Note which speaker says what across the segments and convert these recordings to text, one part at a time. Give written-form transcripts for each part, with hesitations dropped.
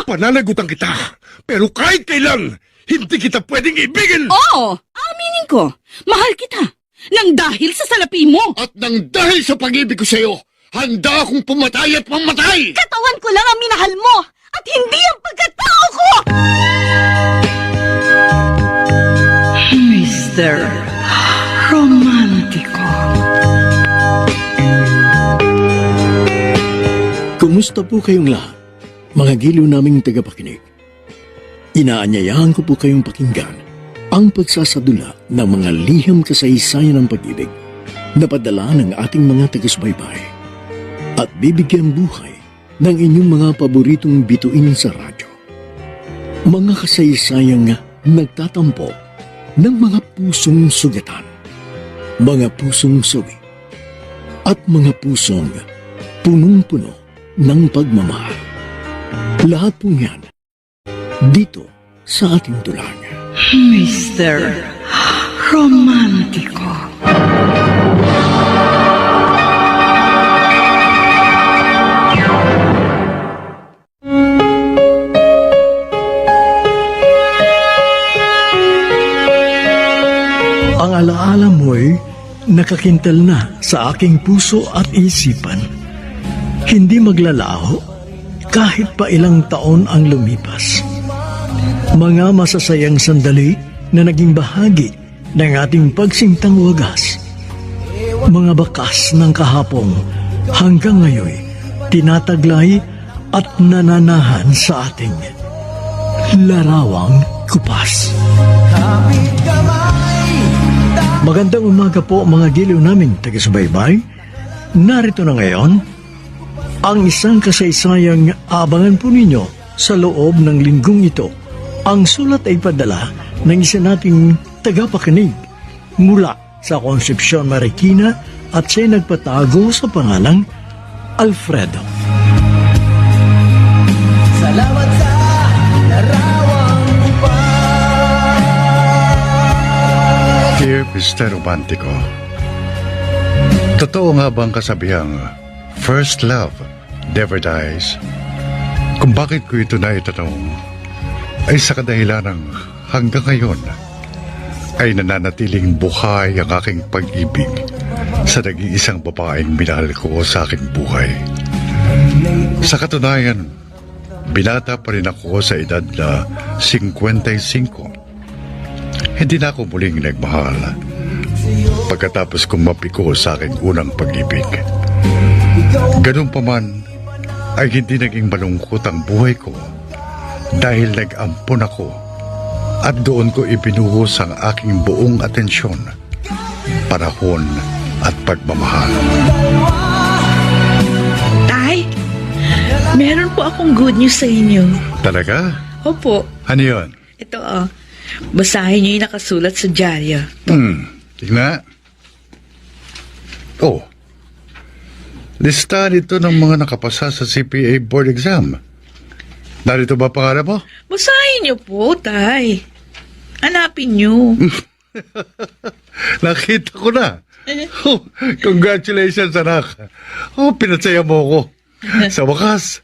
Speaker 1: Pananagutan kita, pero kahit kailan, hindi kita pwedeng ibigin!
Speaker 2: Oo, aminin ko. Mahal kita. Nang dahil sa salapi mo.
Speaker 1: At nang dahil sa pag-ibig ko sa'yo, handa akong pumatay at mamatay!
Speaker 2: Katawan ko lang ang minahal mo at hindi ang pagkatao ko! Mr. Romantico.
Speaker 3: Kumusta po kayong lahat, mga giliw naming tagapakinig? Inaanyayahan ko po kayong pakinggan ang pagsasadula ng mga liham kasaysayan ng pag-ibig na padala ng ating mga taga-subaybay at bibigyan buhay ng inyong mga paboritong bituin sa radyo. Mga kasaysayang nagtatampok ng mga pusong sugatan, mga pusong sugi, at mga pusong punong-puno ng pagmamahal. Lahat po yan dito sa ating tulang.
Speaker 2: Mr. Romantico.
Speaker 3: Ang alaala mo'y nakakintal na sa aking puso at isipan. Hindi maglalaho kahit pa ilang taon ang lumipas. Mga masasayang sandali na naging bahagi ng ating pagsintang wagas. Mga bakas ng kahapon hanggang ngayon tinataglay at nananahan sa ating larawang kupas. Magandang umaga po mga giliw naming taga-subaybay. Narito na ngayon ang isang kasaysayang abangan po ninyo sa loob ng linggong ito. Ang sulat ay padala ng isa nating tagapakinig mula sa Concepcion, Marikina at siya'y nagpatago sa pangalang Alfredo.
Speaker 4: Salamat sa larawang upas.
Speaker 5: Dear Mr. Romantico, totoo nga bang kasabihang first love never dies? Kung bakit ko ito na itanong, ay sa kadahilan ng hanggang ngayon ay nananatiling buhay ang aking pag-ibig sa nag-iisang babaeng minahal ko sa aking buhay. Sa katunayan, binata pa rin ako sa edad na 55. Hindi na ako muling nagmahal pagkatapos kong mapiko sa aking unang pag-ibig. Ganun pa man, ay hindi naging malungkot ang buhay ko dahil nag-ampon ako at doon ko ibinuhos ang aking buong atensyon, panahon at pagmamahal.
Speaker 6: Tay, meron po akong good news sa inyo.
Speaker 5: Talaga?
Speaker 6: Opo,
Speaker 5: Ano yun?
Speaker 6: ito basahin niyo yung nakasulat sa dyaryo.
Speaker 5: Tingnan. Oh, listahan ito ng mga nakapasa sa CPA board exam. Narito ba pangalan mo?
Speaker 6: Basahin niyo po, Tay. Hanapin niyo.
Speaker 5: Nakita ko na. Oh, congratulations, anak. Oh, pinatsaya mo ako. Sa wakas,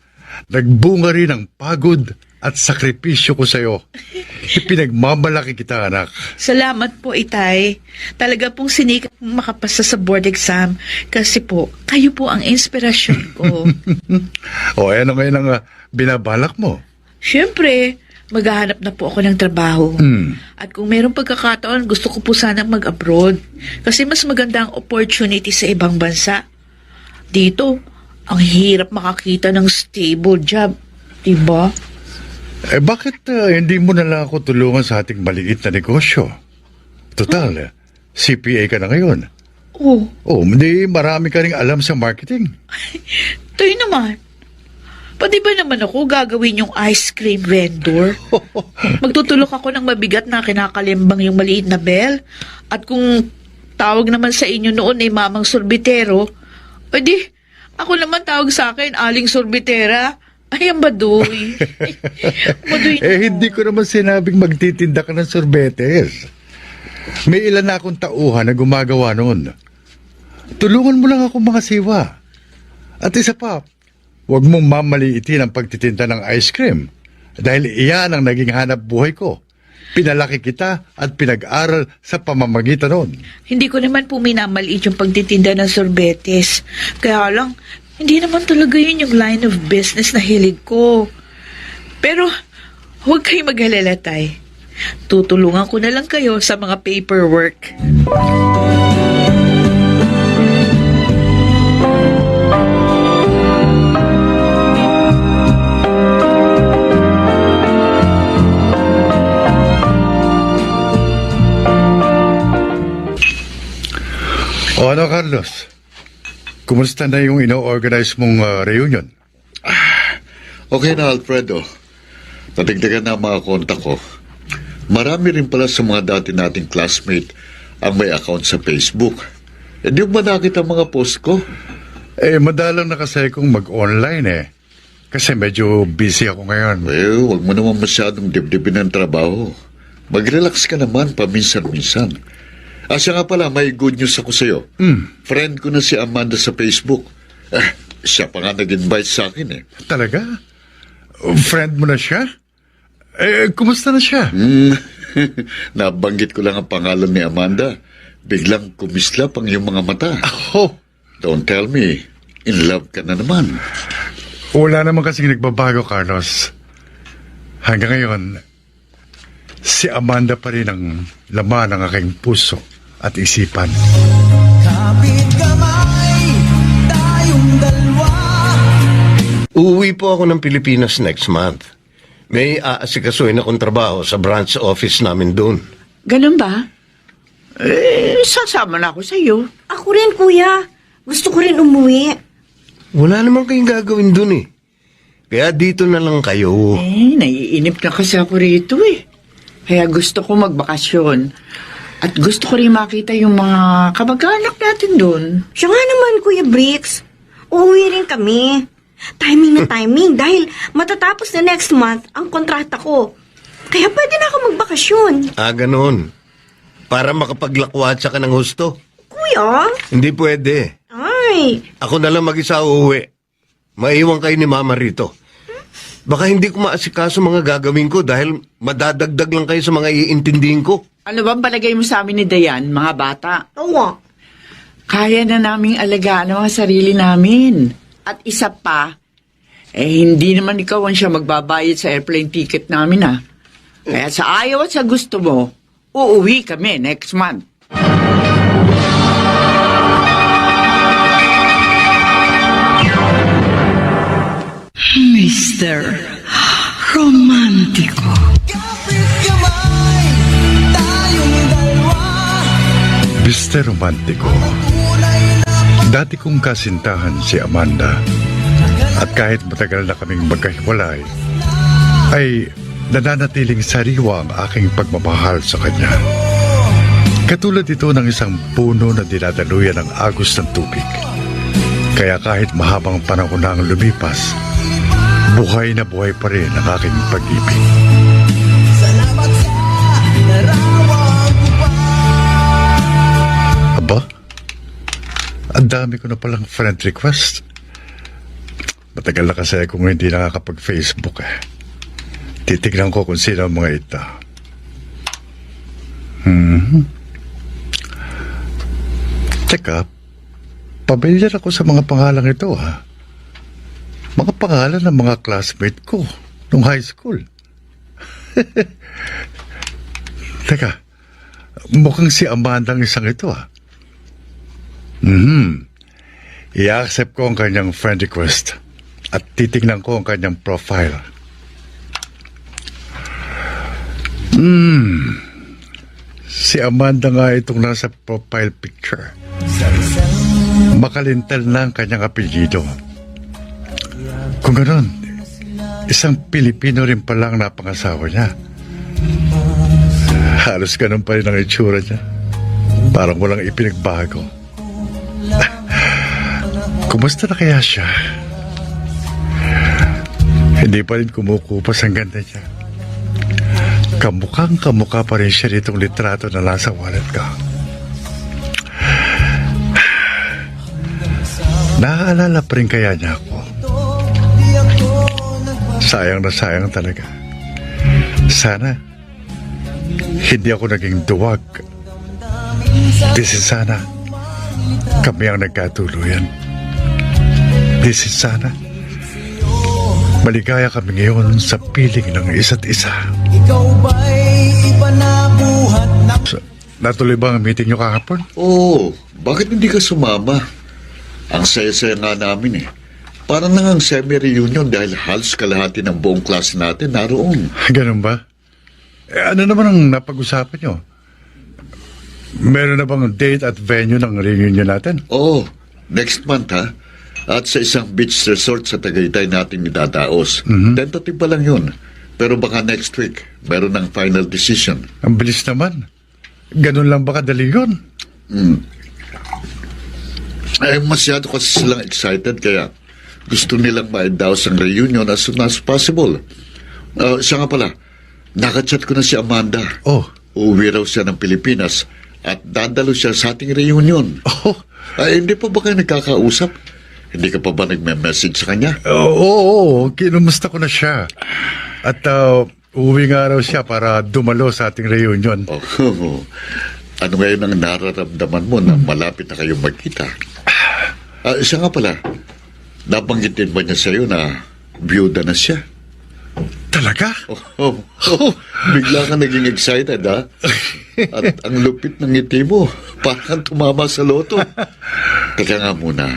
Speaker 5: nagbunga rin ang pagod at sakripisyo ko sa'yo. Ipinagmamalaki kita, anak.
Speaker 6: Salamat po, Itay. Talaga pong sinikap makapasa sa board exam kasi po, kayo po ang inspirasyon ko.
Speaker 5: O, ano ngayon ang binabalak mo?
Speaker 6: Siyempre, maghahanap na po ako ng trabaho. At kung mayroong pagkakataon, gusto ko po sanang mag-abroad. Kasi mas maganda ang opportunity sa ibang bansa. Dito, ang hirap makakita ng stable job. Diba?
Speaker 5: Eh, bakit hindi mo na lang ako tulungan sa ating maliit na negosyo? Total, CPA ka na ngayon.
Speaker 6: Oh,
Speaker 5: Oh, hindi marami ka ring alam sa marketing.
Speaker 6: tayo naman. Pwede ba naman ako gagawin yung ice cream vendor? Magtutulok ako ng mabigat na kinakalimbang yung maliit na bell. At kung tawag naman sa inyo noon ay mamang sorbitero, pwede, ako naman tawag sa akin, aling sorbitera. Ay, ang baduy. Baduy na.
Speaker 5: Hindi ko naman sinabing magtitinda ka ng sorbetes. May ilan na akong tauhan na gumagawa noon. Tulungan mo lang ako mga siwa. At isa pa, huwag mong mamaliitin ang pagtitinda ng ice cream. Dahil iyan ang naging hanap buhay ko. Pinalaki kita at pinag-aral sa pamamagitan noon.
Speaker 6: Hindi ko naman po minamaliit yung pagtitinda ng sorbetes. Kaya lang, hindi naman talaga yun yung line of business na hilig ko. Pero, huwag kayong mag-alala, Tay. Tutulungan ko na lang kayo sa mga paperwork.
Speaker 5: O ano, Carlos? Kumusta na yung ino-organize mong reunion?
Speaker 1: Okay na, Alfredo. Nadagdagan na ang mga kontak ko. Marami rin pala sa mga dati nating classmate ang may account sa Facebook. Hindi mo ba nakita ang mga post ko?
Speaker 5: Madalang na kasi kung mag-online Kasi medyo busy ako ngayon.
Speaker 1: Huwag mo naman masyadong dibdibin ng trabaho. Mag-relax ka naman paminsan-minsan. Siya nga pala, may good news ako sa'yo. Friend ko na si Amanda sa Facebook. Siya pa nga nag-invite sa akin
Speaker 5: Talaga? Friend mo na siya? Kumusta na siya?
Speaker 1: Nabanggit ko lang ang pangalan ni Amanda. Biglang kumislap ang iyong mga mata.
Speaker 5: Oh,
Speaker 1: Don't tell me, in love ka na naman.
Speaker 5: wala naman kasing nagbabago, Carlos. Hanggang ngayon, si Amanda pa rin ang laman ng aking puso at isipan.
Speaker 4: Kapit kamay, tayong dalawa.
Speaker 7: Uuwi po ako ng Pilipinas next month. May aasikasuhin akong trabaho sa branch office namin doon.
Speaker 8: Ganun ba? Sasama na ako sa iyo.
Speaker 9: Ako rin, kuya. Gusto ko rin umuwi.
Speaker 7: Wala naman kayong gagawin doon Kaya dito na lang kayo.
Speaker 8: Naiinip na kasi ako rito Kaya gusto ko magbakasyon. At gusto ko rin makita yung mga kamag-anak natin doon.
Speaker 9: Siya nga naman, Kuya Bricks. Uuwi rin kami. Timing na timing dahil matatapos na next month ang kontrata ko. Kaya pwede na ako magbakasyon.
Speaker 7: Ganon. Para makapaglakwatsa ka ng husto.
Speaker 9: Kuya?
Speaker 7: Hindi pwede.
Speaker 9: Ay.
Speaker 7: Ako na lang mag-isa uuwi. Maiwan kayo ni Mama rito. Baka hindi ko maasikaso mga gagawin ko dahil madadagdag lang kayo sa mga iintindihin ko.
Speaker 8: Ano bang palagay mo sa amin ni Dayan, mga bata?
Speaker 9: Oo.
Speaker 8: Kaya na naming alagaan ang mga sarili namin. At isa pa, hindi naman ikaw ang siya magbabayad sa airplane ticket namin Kaya sa ayaw at sa gusto mo, uuwi kami next month.
Speaker 2: Mr. Romantico.
Speaker 4: Kapit kamay, tayong dalawa.
Speaker 5: Mr. Romantico,
Speaker 4: Tunay na
Speaker 5: dati kong kasintahan si Amanda. At kahit matagal na kaming magkahiwalay, ay nananatiling sariwa ang aking pagmamahal sa kanya. Katulad ito ng isang puno na dinadaluyan ng agos ng tubig. Kaya kahit mahabang panahon na ang lumipas, buhay na buhay pa rin ang aking pag-ibig.
Speaker 4: salamat sa larawan ko pa.
Speaker 5: Aba, ang dami ko na palang friend request. Matagal na kasi kung hindi nakakapag-Facebook Titignan ko kung sino ang mga ito. Teka, pamilyar ako sa mga pangalang ito Mga pangalan ng mga classmate ko nung high school. Teka, mukhang si Amanda ang isang ito I-accept ko ang kanyang friend request at titignan ko ang kanyang profile. Si Amanda nga itong nasa profile picture. Makalintal na ang kanyang apelyido. Kung ganon, isang Pilipino rin pala ang napangasawa niya. Halos ganun pa rin ang itsura niya. Parang walang ipinagbago. Kumusta na kaya siya? Hindi pa rin kumukupas ang ganda niya. Kamukhang kamukha pa rin siya nitong litrato na nasa wallet ko. Naaalala pa rin kaya niya ako? Sayang na sayang talaga. Sana, hindi ako naging duwag. This is sana, kami ang nagkatuluyan. This is sana, maligaya kami ngayon sa piling ng isa't isa.
Speaker 4: Ikaw ba'y iba na buhat na
Speaker 5: Natuloy ba ang meeting nyo kahapon?
Speaker 1: Oh, bakit hindi ka sumama? Ang saya-saya nga namin eh. Parang nangang semi-reunion dahil halos kalahati ng buong klase natin naroon.
Speaker 5: Ganun ba? Ano naman ang napag-usapan nyo? Meron na bang date at venue ng reunion natin?
Speaker 1: Oh, next month ha? At sa isang beach resort sa Tagaytay natin idadaos. Tentative pa lang yun. Pero baka next week, meron ng final decision.
Speaker 5: Ang bilis naman. Ganun lang ba kadali yun?
Speaker 1: Eh, masyado kasi silang excited kaya gusto nilang ma-announce ang reunion as soon as possible. Siya nga pala, nakachat ko na si Amanda.
Speaker 5: Oh.
Speaker 1: Uuwi raw siya ng Pilipinas at dadalo siya sa ating reunion.
Speaker 5: Oh.
Speaker 1: Hindi pa ba kayo nagkakausap? Hindi ka pa ba nagme-message sa kanya?
Speaker 5: Oo, kinumusta ko na siya. At uwi nga raw siya para dumalo sa ating reunion.
Speaker 1: Oh, ano ngayon ang nararamdaman mo na malapit na kayong magkita? Siya nga pala, napanggitin ba niya sa'yo na byuda na siya?
Speaker 5: Talaga?
Speaker 1: Bigla ka naging excited, ha? At ang lupit ng ngiti mo, parang tumama sa loto. Teka nga muna.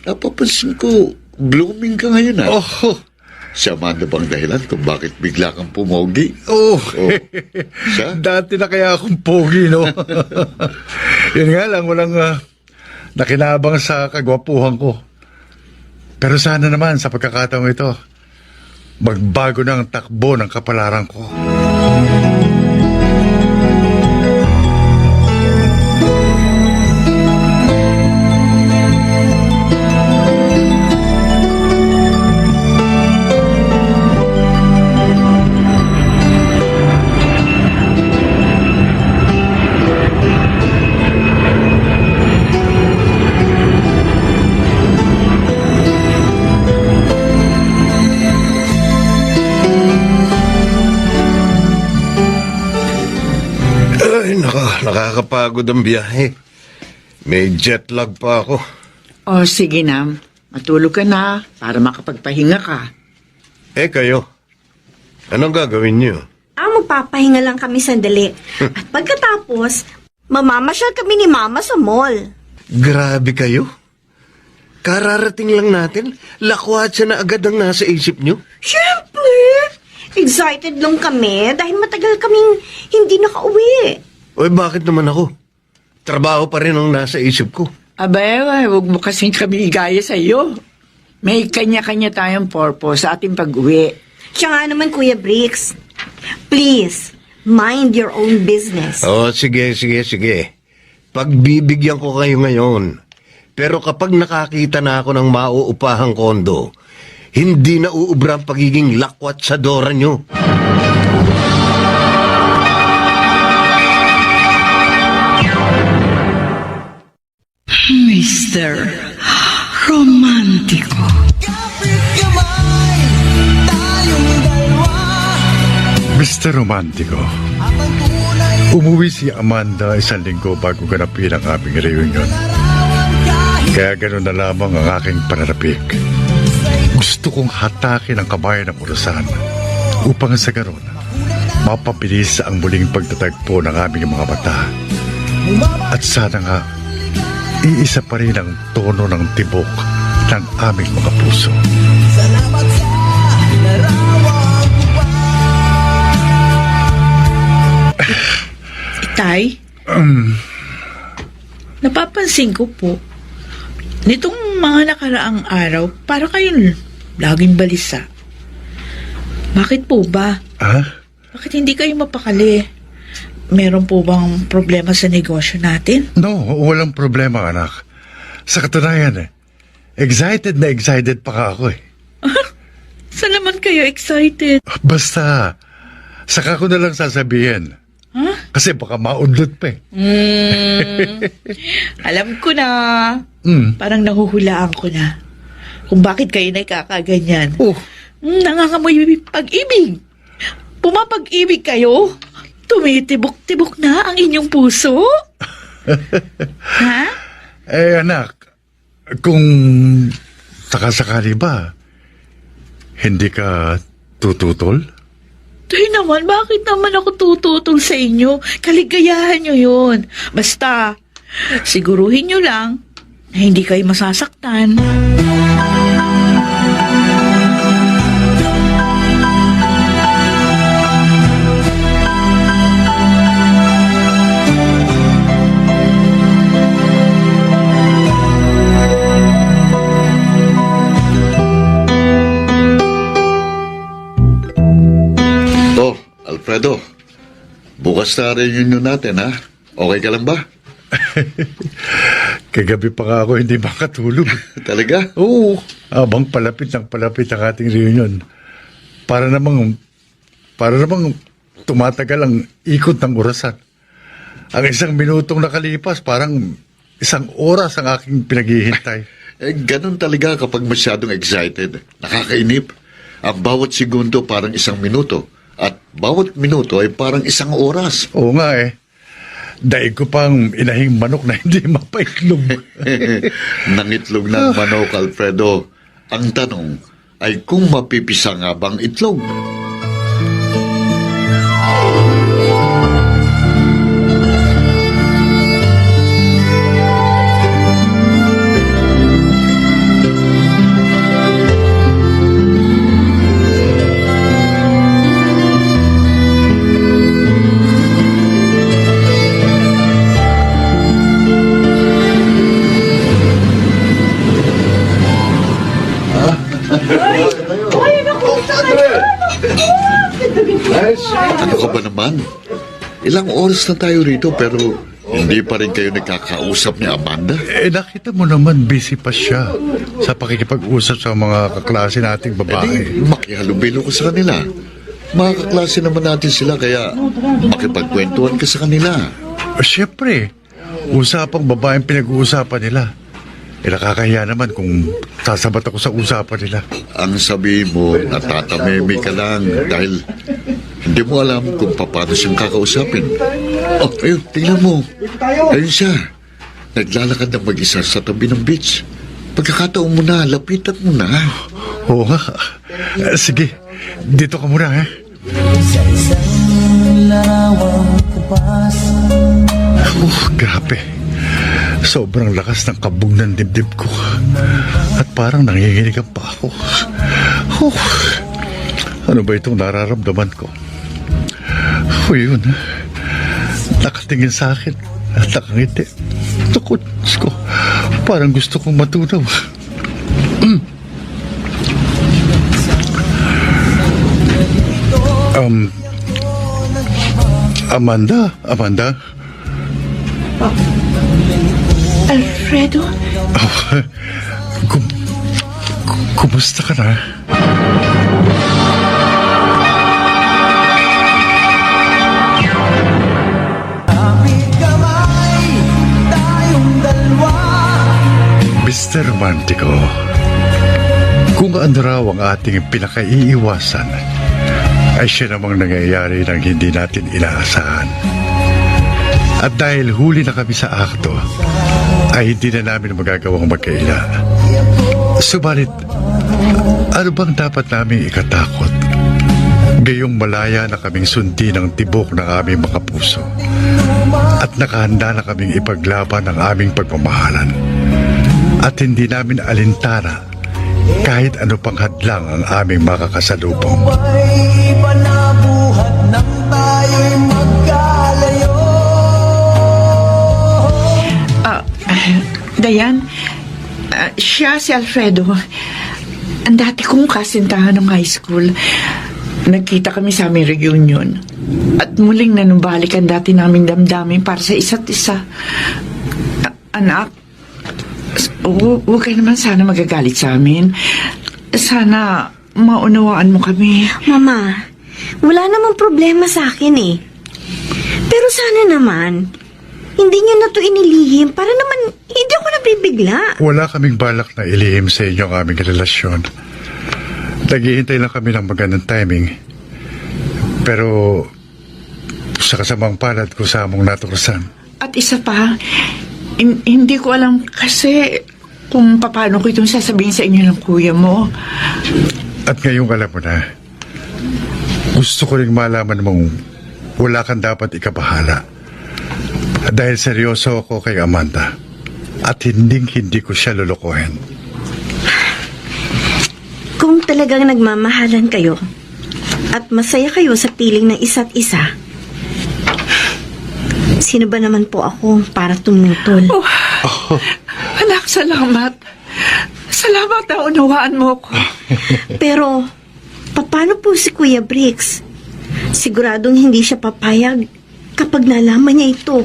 Speaker 1: Napapansin ko, blooming ka ngayon, ha?
Speaker 5: Oh.
Speaker 1: Si Amanda bang dahilan kung bakit bigla kang pumogi?
Speaker 5: Oh.
Speaker 1: Siya?
Speaker 5: Dati na kaya akong pogi, no? Yun nga lang, walang nakinabang sa kagwapuhan ko. Pero sana naman sa pagkakataong ito, magbago na ang takbo ng kapalaran ko.
Speaker 7: Ay, nakakapagod ang biyahe. May jet lag pa ako.
Speaker 8: O sige na, matulog ka na para makapagpahinga ka.
Speaker 7: Eh kayo, anong gagawin niyo?
Speaker 9: Magpapahinga lang kami sandali. At pagkatapos, mamamasyal kami ni Mama sa mall.
Speaker 7: Grabe kayo. Kararating lang natin, lakwatsa na agad ang nasa isip niyo.
Speaker 9: Siyempre! Excited lang kami dahil matagal kaming hindi nakauwi.
Speaker 7: Oy, bakit naman ako? Trabaho pa rin ang nasa isip ko.
Speaker 8: Abay, huwag mo kasing kami igaya sa iyo. May kanya-kanya tayong purpose sa ating pag-uwi.
Speaker 9: Siya nga naman, Kuya Bricks. Please, mind your own business.
Speaker 7: Oh, sige. Pagbibigyan ko kayo ngayon. Pero kapag nakakita na ako ng mauupahang kondo, hindi na uubra ang pagiging lakwat sa dora nyo.
Speaker 2: Mr. Romantico.
Speaker 4: kapit kamay, tayong dalawa.
Speaker 5: Mr. Romantico,
Speaker 4: At ang tunay
Speaker 5: umuwi si Amanda 1 linggo bago ganapin ang aming reunion.
Speaker 4: larawan kahit
Speaker 5: Kaya gano'n na lamang ang aking pananapik. Gusto kong hatakin ang kabayan ng orasan upang sa ganon, mapabilis ang muling pagtatagpo ng aming mga mata. At sana nga, iisa pa rin ang tono ng tibok ng aming mga puso.
Speaker 4: salamat sa larawan ko pa.
Speaker 6: Itay? Napapansin ko po, nitong mga nakaraang araw, para kayong laging balisa. Bakit po ba?
Speaker 5: Ha?
Speaker 6: Bakit hindi kayo mapakali? Meron po bang problema sa negosyo natin?
Speaker 5: No, walang problema, anak. Sa katunayan, excited na excited pa ka ako eh.
Speaker 6: Saan naman kayo excited?
Speaker 5: Basta, saka ko na lang sasabihin.
Speaker 6: Huh?
Speaker 5: Kasi baka maudlot pa eh.
Speaker 6: Alam ko na.
Speaker 5: Mm.
Speaker 6: Parang nahuhulaan ko na. Kung bakit kayo nakakaganyan.
Speaker 5: Oh,
Speaker 6: Nangangamoy pag-ibig. Pumapag-ibig kayo? Tumitibok-tibok na ang inyong puso? Ha?
Speaker 5: Eh anak, kung sakasakali ba, hindi ka tututol?
Speaker 6: Tay naman, bakit naman ako tututol sa inyo? Kaligayahan nyo yun. Basta, siguruhin nyo lang na hindi kayo masasaktan.
Speaker 1: Oh, Alfredo, bukas na reunion natin, ha? Okay ka lang ba?
Speaker 5: Kagabi pa nga ako hindi makatulog.
Speaker 1: Talaga?
Speaker 5: Oo, abang palapit ng palapit ang ating reunion. Para namang tumatagal ang ikot ng orasan. Ang 1 minutong nakalipas, parang 1 oras ang aking pinaghihintay.
Speaker 1: Ganun talaga kapag masyadong excited. Nakakainip. Ang bawat segundo parang 1 minuto. At bawat minuto ay parang 1 oras.
Speaker 5: Oo nga eh. Daig ko pang inahing manok na hindi mapaitlog.
Speaker 1: Nangitlog ng manok, Alfredo. Ang tanong ay kung mapipisa nga bang itlog? Ano ka ba naman? Ilang oras na tayo rito pero hindi pa rin kayo nagkakausap ni Amanda?
Speaker 5: Eh, nakita mo naman busy pa siya sa pakikipag-usap sa mga kaklase nating babae.
Speaker 1: Makihalubilo ko sa kanila. Mga kaklase naman natin sila kaya makipagkwentuhan ka sa kanila.
Speaker 5: Siyempre, usapang babaeng pinag-uusapan nila. Eh, nakakahiya naman kung sasabat ako sa usapan nila.
Speaker 1: Ang sabi mo, natatameme ka lang dahil hindi mo alam kung paano siyang kakausapin. Oh, ayun, tingnan mo. Ayun siya. Naglalakad ng mag-isa sa tabi ng beach. Pagkakataon mo na, lapitan mo na.
Speaker 5: Oo nga. Sige, dito ka muna, ha?
Speaker 4: Sa isang larawang kupas.
Speaker 5: Grabe. Sobrang lakas ng kabog ng dibdib ko. At parang nanginginigan pa ako. Ano ba itong nararamdaman ko? Yun. Nakatingin sa akin at nakangiti. Takot ko. Parang gusto kong matunaw. Amanda?
Speaker 6: Alfredo?
Speaker 5: Kumusta ka na?
Speaker 4: Kapit kamay, tayong dalawa.
Speaker 5: Mr. Romantico, kung ano raw ang ating pinakaiiwasan, ay siya namang nangyayari ng hindi natin inaasahan. At dahil huli na kami sa akto, ay hindi na namin magagawang magkaila. Subalit, ano bang dapat namin ikatakot? Gayong malaya na kaming sundi ng tibok ng aming mga puso at nakahanda na kaming ipaglaban ang aming pagmamahalan. At hindi namin alintana kahit ano pang hadlang ang aming makakasalubong.
Speaker 4: Ay iba na buhat nang tayo'y magkalayo.
Speaker 8: Dayan, siya si Alfredo. Ang dati kong kasintahan ng high school. Nagkita kami sa aming reunion. At muling nanumbalik ang dati naming damdamin para sa isa't isa. Anak, huwag ka naman sana magagalit sa amin. Sana maunawaan mo kami.
Speaker 9: Mama, wala namang problema sa akin eh. Pero sana naman, hindi niyo na to inilihim para naman hindi ako nabibigla.
Speaker 5: Wala kaming balak na ilihim sa inyo ang aming relasyon. Naghihintay lang kami ng magandang timing. Pero sa kasamang palad ko sa among natuklasan,
Speaker 8: At isa pa, hindi ko alam kasi kung paano ko itong sasabihin sa inyo ng kuya mo.
Speaker 5: at ngayong alam mo na, gusto ko rin malaman mong wala kang dapat ikabahala. Dahil seryoso ako kay Amanda at hindi ko siya lulukuhin.
Speaker 9: Kung talagang nagmamahalan kayo at masaya kayo sa piling ng isa't isa, sino ba naman po ako para tumutol?
Speaker 8: Anak, salamat. Salamat na unawaan mo ko.
Speaker 9: Pero, paano po si Kuya Briggs? Siguradong hindi siya papayag kapag nalaman niya ito.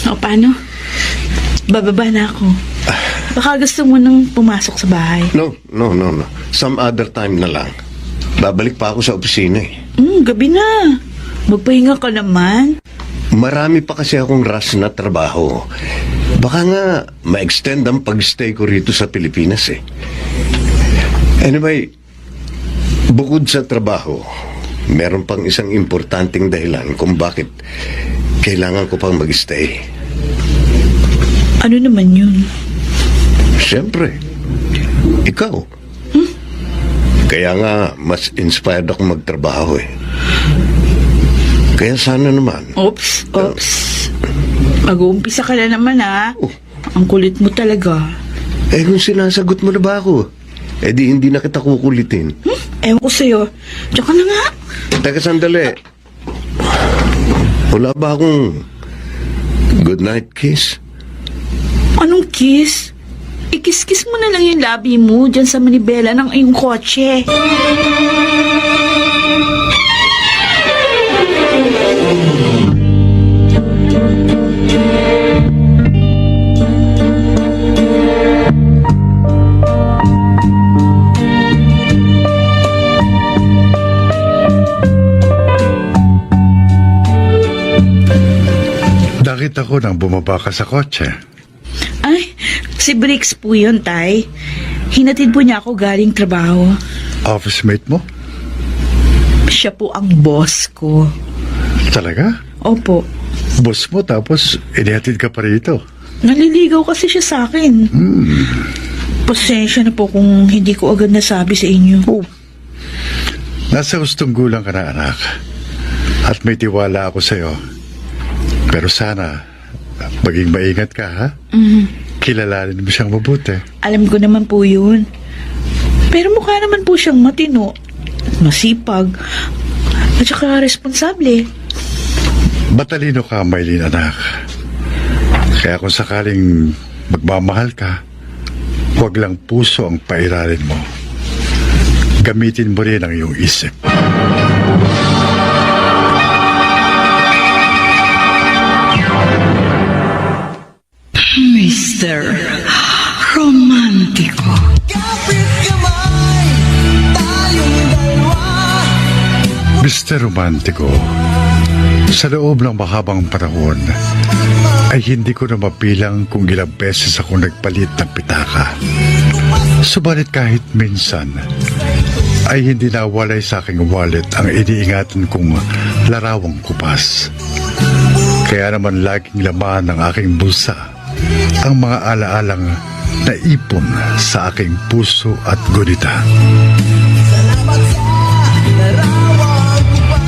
Speaker 6: O paano? Bababa na ako. Baka gusto mo nang pumasok sa bahay.
Speaker 7: No. Some other time na lang. Babalik pa ako sa opisina eh.
Speaker 6: Gabi na. Magpahinga ka naman.
Speaker 7: Marami pa kasi akong rush na trabaho. Baka nga ma-extend ang pag-stay ko rito sa Pilipinas eh. Anyway, bukod sa trabaho, meron pang isang importanteng dahilan kung bakit kailangan ko pang mag-stay.
Speaker 6: Ano naman yun?
Speaker 7: Siyempre, ikaw. Kaya nga, mas inspired ako magtrabaho eh. Kaya sana naman.
Speaker 6: Oops. Mag-uumpisa ka na naman ha.
Speaker 7: Oh.
Speaker 6: Ang kulit mo talaga.
Speaker 7: Eh kung sinasagot mo na ba ako, eh di hindi na kita kukulitin.
Speaker 6: Ewan ko sa'yo. Diyan ka na nga.
Speaker 7: Teka sandali. Wala ba akong good night kiss?
Speaker 6: Anong kiss? Ikis-kiss mo na lang yung labi mo dyan sa manibela ng iyong kotse.
Speaker 5: Nakita ko nang bumaba ka sa kotse.
Speaker 6: Ay, si Briggs po yun, Tay. Hinatid po niya ako galing trabaho.
Speaker 5: Office mate mo?
Speaker 6: Siya po ang boss ko.
Speaker 5: Talaga?
Speaker 6: Opo.
Speaker 5: Boss mo tapos inihatid ka pa rito.
Speaker 6: Naliligaw kasi siya sa akin. Pasensya na po kung hindi ko agad nasabi sa inyo.
Speaker 5: Nasa hustong gulang ka na, anak. At may tiwala ako sa'yo. Pero sana, maging maingat ka, ha? Kilalanin mo siyang mabuti.
Speaker 6: Alam ko naman po yun. Pero mukha naman po siyang matino, masipag, at saka responsable.
Speaker 5: Matalino ka, Maylin, anak. Kaya kung sakaling magmamahal ka, huwag lang puso ang pairalin mo. Gamitin mo rin ang iyong isip.
Speaker 2: Mr. Romantiko.
Speaker 4: Kapit kamay, tayong dalawa.
Speaker 5: Mr. Romantiko, sa loob ng mahabang panahon, ay hindi ko na mapilang kung ilang beses ako nagpalit ng pitaka. Subalit kahit minsan, ay hindi nawalay sa aking wallet ang iniingatan kong larawang kupas. Kaya naman laging laman ng aking bulsa ang mga alaalang naipon sa aking puso at gunita.
Speaker 4: Salamat sa larawan ko pa.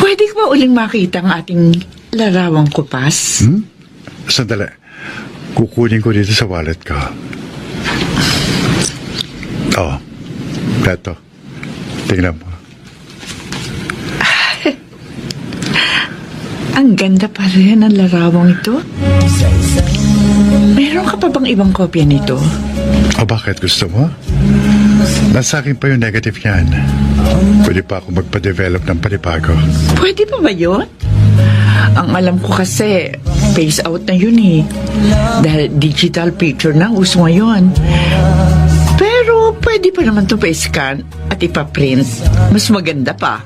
Speaker 8: Pwede ko ba uling makita ang ating larawang kupas?
Speaker 5: Sandali. Kukunin ko dito sa wallet ko. Oh, eto. Tingnan mo.
Speaker 8: Ang ganda pa rin ang larawang ito. Meron ka pa bang ibang kopya nito?
Speaker 5: O bakit gusto mo? Nasa akin pa yung negative niyan. Pwede pa ako magpa-develop ng panibago.
Speaker 8: Pwede pa ba yun? Ang alam ko kasi, phase out na yun eh. Dahil digital picture na uso ngayon. Pero pwede pa naman ito pa-scan at ipa-print. Mas maganda pa.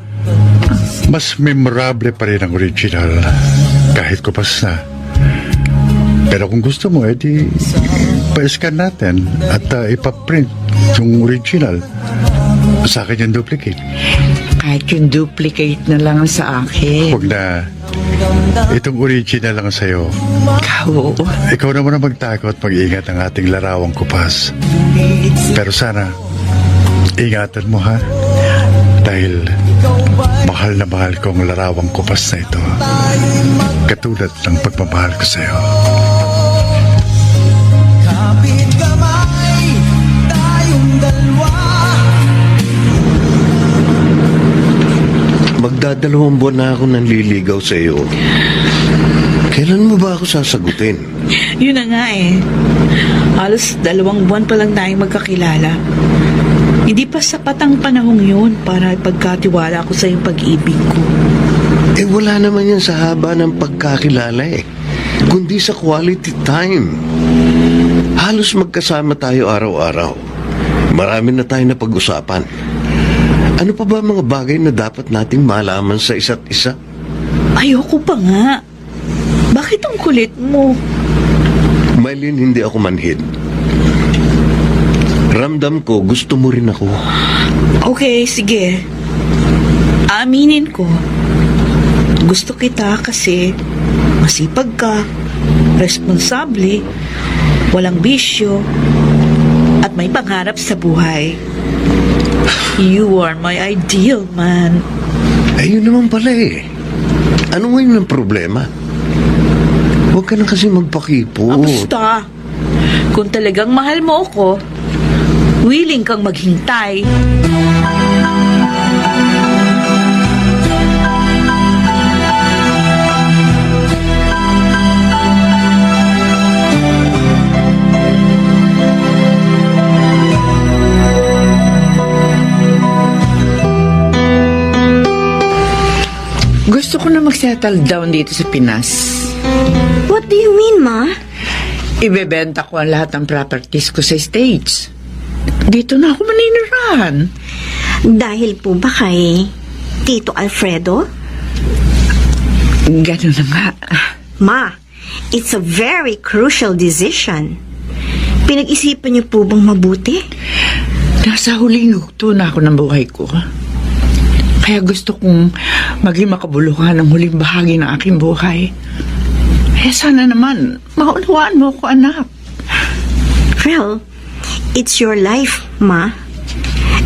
Speaker 5: Mas memorable pa rin ang original kahit kupas na. Pero kung gusto mo, edi pa-scan natin at ipa-print yung original. Sa akin yung duplicate.
Speaker 8: Kahit yung duplicate na lang sa akin.
Speaker 5: Huwag na. Itong original lang sa'yo.
Speaker 8: Oo.
Speaker 5: Ikaw naman ang magtakot, mag-ingat ang ating larawang kupas. Pero sana, ingatan mo ha. Dahil mahal na mahal ko ang larawang kupas na ito. Katulad ng pagmamahal ko sa'yo.
Speaker 4: Kapit kamay, tayong dalawa.
Speaker 7: Magdadalawang buwan na ako nanliligaw sa iyo. Kailan mo ba ako sasagutin?
Speaker 6: Yun na nga eh. Halos 2 buwan pa lang tayong magkakilala. Hindi pa sapat ang panahong yun para ipagkatiwala ko sa yung pag-ibig ko.
Speaker 7: Eh wala naman yan sa haba ng pagkakilala eh. Kundi sa quality time. Halos magkasama tayo araw-araw. Marami na tayo na pag-usapan. Ano pa ba mga bagay na dapat nating malaman sa isa't isa?
Speaker 6: Ayoko pa nga. Bakit ang kulit mo?
Speaker 7: Maylin, hindi ako manhid. Ramdam ko, gusto mo rin ako.
Speaker 6: Okay, sige. Aminin ko. Gusto kita kasi masipag ka, responsable, walang bisyo, at may pangarap sa buhay. You are my ideal man.
Speaker 7: Ayun naman pala eh. Ano ngayon ang problema? Huwag ka na kasi magpakipo.
Speaker 6: Basta, kung talagang mahal mo ako, willing kang maghintay.
Speaker 8: Gusto ko na mag-settle down dito sa Pinas.
Speaker 9: What do you mean, Ma?
Speaker 8: Ibebenta ko ang lahat ng properties ko sa States. Dito na ako maninirahan.
Speaker 9: Dahil po ba kay Tito Alfredo?
Speaker 8: Ganun na nga.
Speaker 9: Ma, it's a very crucial decision. Pinag-isipan niyo po bang mabuti?
Speaker 8: Nasa huling yugto na ako ng buhay ko. Kaya gusto kong maging makabuluhan ang huling bahagi ng aking buhay. Eh sana naman, maunawaan mo ko, anak.
Speaker 9: Well, it's your life, Ma.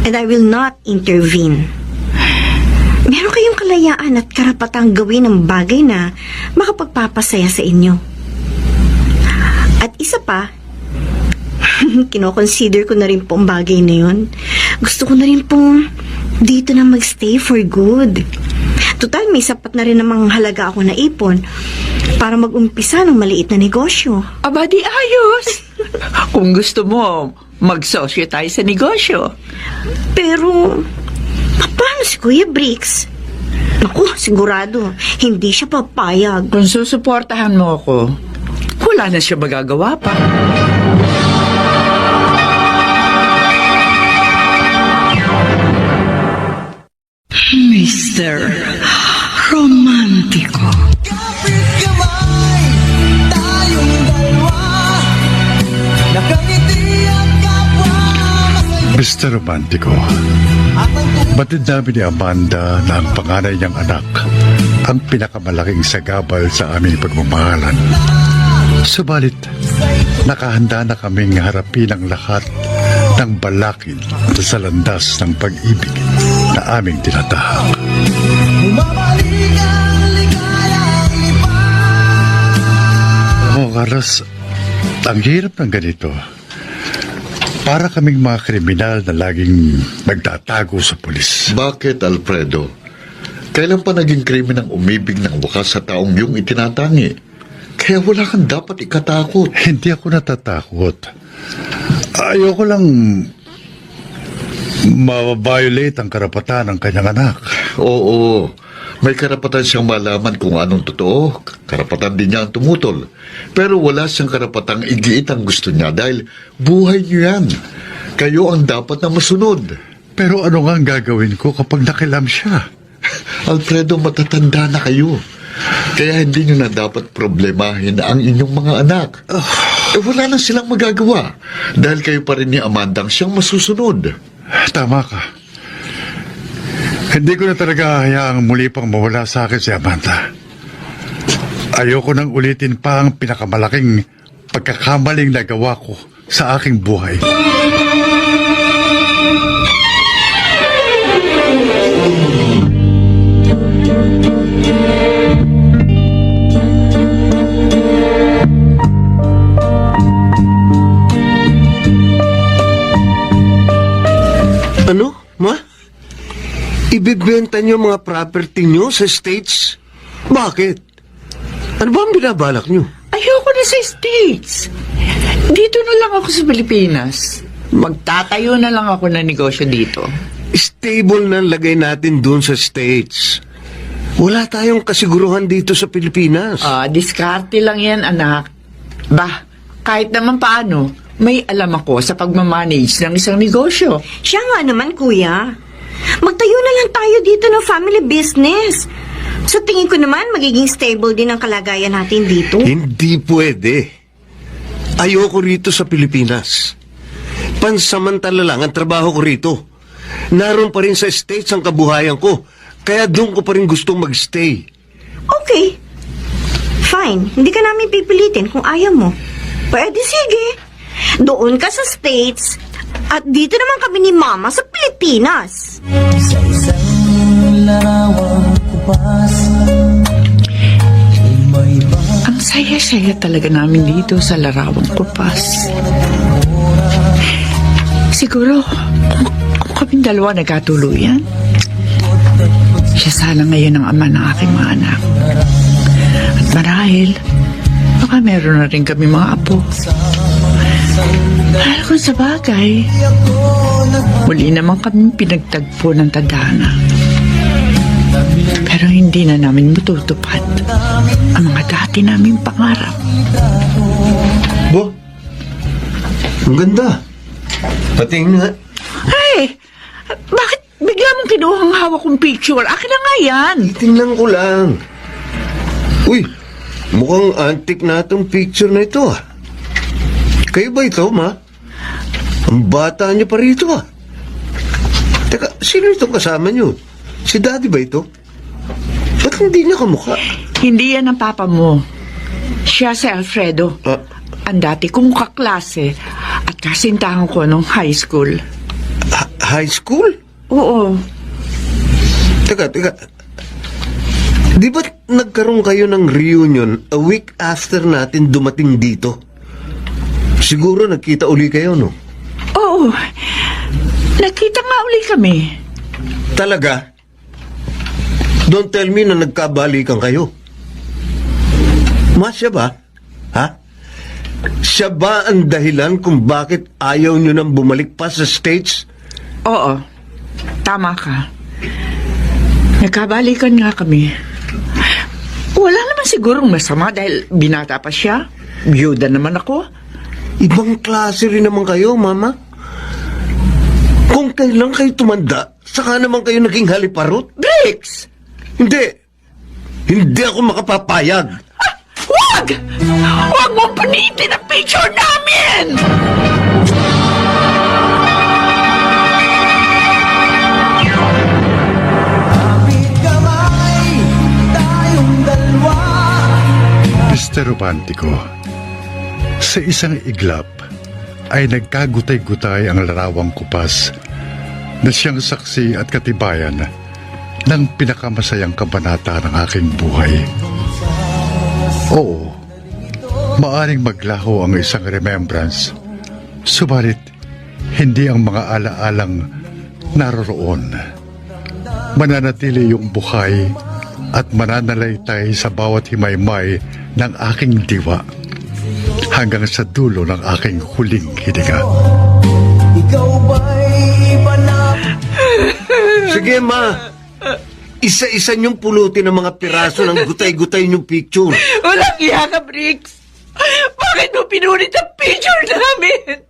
Speaker 9: And I will not intervene. Meron kayong kalayaan at karapatang gawin ang bagay na makapagpapasaya sa inyo. At isa pa, kinoconsider ko na rin po ang bagay na yun. Gusto ko na rin pong dito na magstay for good. Total, may sapat na rin namang halaga ako na ipon para mag-umpisa ng maliit na negosyo.
Speaker 8: Aba, di ayos. Kung gusto mo, magsosyo tayo sa negosyo.
Speaker 9: Pero, paano si Kuya Bricks? Naku, sigurado, hindi siya papayag.
Speaker 8: Kung susuportahan mo ako, wala na siya magagawa pa.
Speaker 2: Mr. Romantico.
Speaker 4: Kapit kamay, tayong dalawa. Nakangiti ang kapwa masaya.
Speaker 5: Mr. Romantico,
Speaker 4: At ang
Speaker 5: batid namin ni Amanda na ang panganay niyang anak ang pinakamalaking sagabal sa aming pagmamahalan. Subalit, nakahanda na kaming harapin ang lahat ng balakid sa landas ng pag-ibig na aming tinatahak.
Speaker 4: bumabalik ang ligayang lipa.
Speaker 5: Oh, Carlos, ang hirap ng ganito. Para kaming mga kriminal na laging nagtatago sa pulis.
Speaker 1: Bakit, Alfredo? Kailan pa naging krimen ang umibig ng wakas sa taong yung itinatangi? Kaya wala kang dapat ikatakot.
Speaker 5: Hindi ako natatakot. Ayoko lang ma-violate ang karapatan ng kanyang anak.
Speaker 1: Oo, may karapatan siyang malaman kung anong totoo. Karapatan din niya ang tumutol. Pero wala siyang karapatang igiit ang gusto niya dahil buhay niyo yan. Kayo ang dapat na masunod.
Speaker 5: Pero ano nga ang gagawin ko kapag nakilam siya?
Speaker 1: Alfredo, matatanda na kayo. Kaya hindi nyo na dapat problemahin ang inyong mga anak. Wala na silang magagawa dahil kayo pa rin ni Amanda ang siyang masusunod.
Speaker 5: Tama ka. Hindi ko na talaga hayaang muli pang mawala sa akin si Amanda. Ayoko nang ulitin pa ang pinakamalaking pagkakamaling nagawa ko sa aking buhay.
Speaker 7: Ano, ma? Ibibenta niyo mga property niyo sa States? Bakit? Ano ba ang binabalak niyo?
Speaker 8: Ayoko na sa States. Dito na lang ako sa Pilipinas. Magtatayo na lang ako ng negosyo dito.
Speaker 7: Stable na ang lagay natin doon sa States. Wala tayong kasiguruhan dito sa Pilipinas.
Speaker 8: Diskarte lang yan, anak. Bah, kahit naman paano, may alam ako sa pagmamanage ng isang negosyo.
Speaker 9: Siya nga naman, kuya. Magtayo na lang tayo dito ng family business. Sa tingin ko naman, magiging stable din ang kalagayan natin dito.
Speaker 7: Hindi pwede. Ayoko rito sa Pilipinas. Pansamantala lang ang trabaho ko rito. Naroon pa rin sa States ang kabuhayan ko. Kaya doon ko pa rin gustong magstay.
Speaker 9: Okay. Fine. Hindi ka namin pipilitin kung ayaw mo. Pwede, sige. Doon ka sa States at dito naman kami ni Mama sa Pilipinas.
Speaker 4: Sa isang larawang kupas, may
Speaker 8: Ang saya-saya talaga namin dito sa Larawang Kupas. Siguro, kung kaming dalawa nagkatuluyan, siya sana ngayon ang ama ng aking mga anak. At marahil, baka meron na rin kami mga apo. Mahal kung sa bagay, muli naman kami pinagtagpo ng tadhana. Pero hindi na namin matutupad ang mga dati naming pangarap.
Speaker 7: Bo, ang ganda. Patingin nga.
Speaker 8: Hey, bakit bigla mong kinuha ang hawak kong picture? Akin na nga yan.
Speaker 7: Tingnan ko lang. Uy, mukhang antique na itong picture na ito ah. Kayo ba ito, ma? Ang bata niyo pa rito ah. Teka, sino itong kasama niyo? Si Daddy ba ito? Ba't hindi niya kamukha?
Speaker 8: Hindi yan ang papa mo. Siya si Alfredo.
Speaker 7: Ah.
Speaker 8: Ang dati kong kaklase at kasintahan ko nung high school.
Speaker 7: High school?
Speaker 8: Oo.
Speaker 7: Teka. Di ba nagkaroon kayo ng reunion a week after natin dumating dito? Siguro nagkita uli kayo, no?
Speaker 8: Oo. Nakita nga uli kami.
Speaker 7: Talaga? Don't tell me na nagkabalikan kayo. Ma, siya ba? Ha? Siya ba ang dahilan kung bakit ayaw nyo nang bumalik pa sa States?
Speaker 8: Oo. Tama ka. Nagkabalikan nga kami. Wala naman sigurong masama dahil binata pa siya. Byuda naman ako.
Speaker 7: Ibang klase rin naman kayo, Mama. Kung kailan kayo tumanda, saka naman kayo naging haliparot?
Speaker 8: Bricks!
Speaker 7: Hindi ako makapapayag.
Speaker 8: Wag! Wag mong punitin ang picture namin!
Speaker 4: kapit kamay, tayong dalawa.
Speaker 5: Mr. Romantico, sa isang iglap ay nagkagutay-gutay ang Larawang Kupas na siyang saksi at katibayan ng pinakamasayang kabanata ng aking buhay. Oo, maaring maglaho ang isang remembrance, subalit hindi ang mga alaalang naroroon. Mananatili yung buhay at mananalaytay sa bawat himaymay ng aking diwa hanggang sa dulo ng aking huling hininga.
Speaker 4: Ikaw ba'y iba na
Speaker 7: Sige, ma. Isa-isa niyong pulutin ang mga piraso ng gutay-gutay niyong picture.
Speaker 8: Walang iya ka, Briggs. Bakit mo pinulit ang picture namin?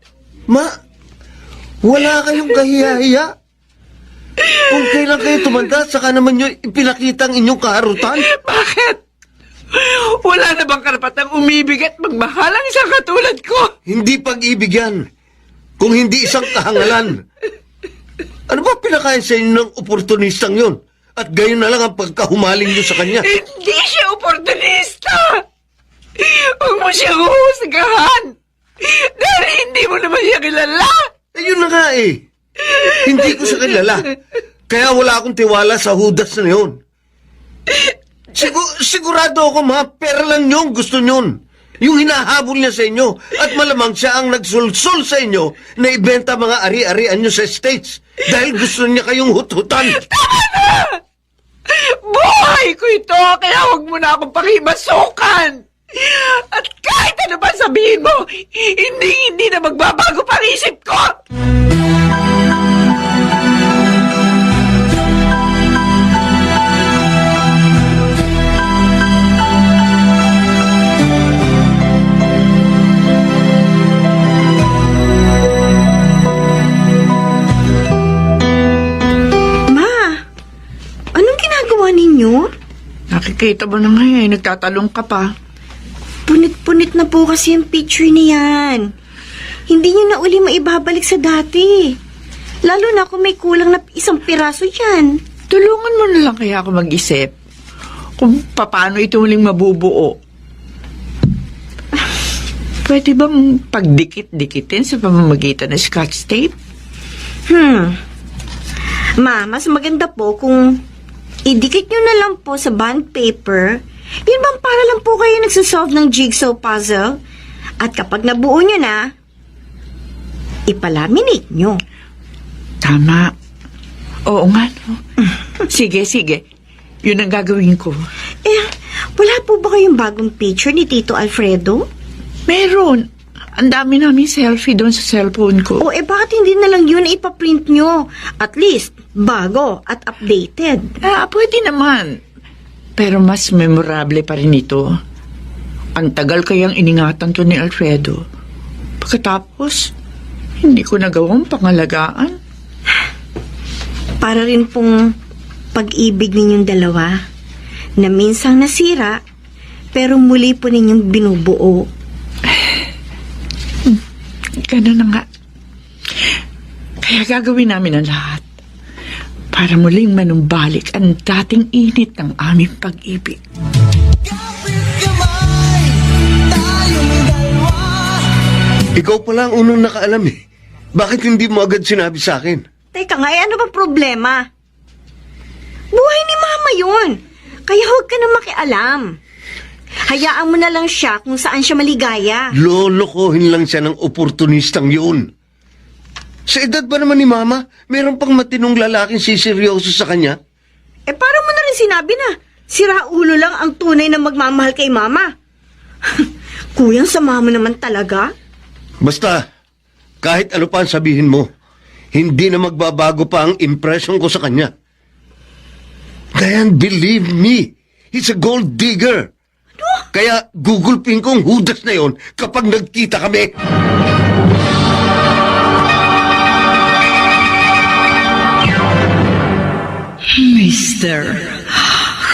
Speaker 7: Ma, wala kayong kahiya-hiya. Kung kailan kayo tumanda, saka naman niyo ipinakita ang inyong kaharutan.
Speaker 8: Bakit? Wala na bang karapatang umibig at magmahal ang isang katulad ko?
Speaker 7: Hindi pag-ibig yan. Kung hindi isang kahangalan. Ano ba pinakain sa inyo ng oportunistang yun? At gayon na lang ang pagkahumaling niyo sa kanya.
Speaker 8: Hindi siya oportunista! Huwag mo siya huhusgahan! Dahil hindi mo naman siya kilala!
Speaker 7: Ayun na nga eh. Hindi ko siya kilala. Kaya wala akong tiwala sa hudas na yun. Sigurado ako, ma, pera lang yun, gusto nyon. Yung hinahabol niya sa inyo. At malamang siya ang nagsulsul sa inyo na ibenta mga ari-arian nyo sa States. Dahil gusto niya kayong hut-hutan.
Speaker 8: Tama na! Buhay ko ito, kaya huwag mo na akong pakimasukan! At kahit ano pa sabihin mo, hindi na magbabago pang isip ko!
Speaker 9: Ninyo?
Speaker 8: Nakikita mo na nga nagtatalong ka pa.
Speaker 9: Punit-punit na po kasi yung picture niyan. Hindi niyo na uli maibabalik sa dati. Lalo na kung may kulang na isang piraso dyan.
Speaker 8: Tulungan mo na lang kaya ako mag-isip kung paano ito muling mabubuo. Pwede bang pagdikit-dikitin sa pamamagitan ng Scotch tape?
Speaker 9: Ma, mas maganda po kung idikit nyo na lang po sa bond paper. Yun bang para lang po kayo nagsasolve ng jigsaw puzzle? At kapag nabuo nyo na, ipalaminate nyo.
Speaker 8: Tama. Oo nga, no? Sige. Yun ang gagawin ko.
Speaker 9: Wala po ba kayong bagong picture ni Tito Alfredo?
Speaker 8: Meron. Ang dami namin selfie doon sa cellphone ko.
Speaker 9: Bakit hindi na lang yun ipaprint nyo? At least, bago at updated.
Speaker 8: Pwede naman. Pero mas memorable pa rin ito. Ang tagal kayang iningatan to ni Alfredo. Pagkatapos, hindi ko nagawang pangalagaan.
Speaker 9: Para rin pong pag-ibig ninyong dalawa na minsang nasira pero muli po ninyong binubuo.
Speaker 8: Ganun na nga. Kaya gagawin namin ang lahat para muling manumbalik ang dating init ng aming pag-ibig.
Speaker 7: Ikaw pala ang unang nakaalam eh. Bakit hindi mo agad sinabi sa akin?
Speaker 9: Teka nga, ano bang problema? Buhay ni Mama yun. Kaya huwag ka na makialam. Hayaan mo na lang siya kung saan siya maligaya.
Speaker 7: Lolokohin lang siya ng oportunistang yun. Sa edad ba naman ni Mama, meron pang matinong lalaking siseryoso sa kanya?
Speaker 9: Parang mo na rin sinabi na, siraulo lang ang tunay na magmamahal kay Mama. Kuyang sama mo naman talaga.
Speaker 7: Basta, kahit ano pa ang sabihin mo, hindi na magbabago pa ang impression ko sa kanya. Diane, believe me, he's a gold digger. Kaya gugulpin kong hudas na yon kapag nagkita kami.
Speaker 2: Mr.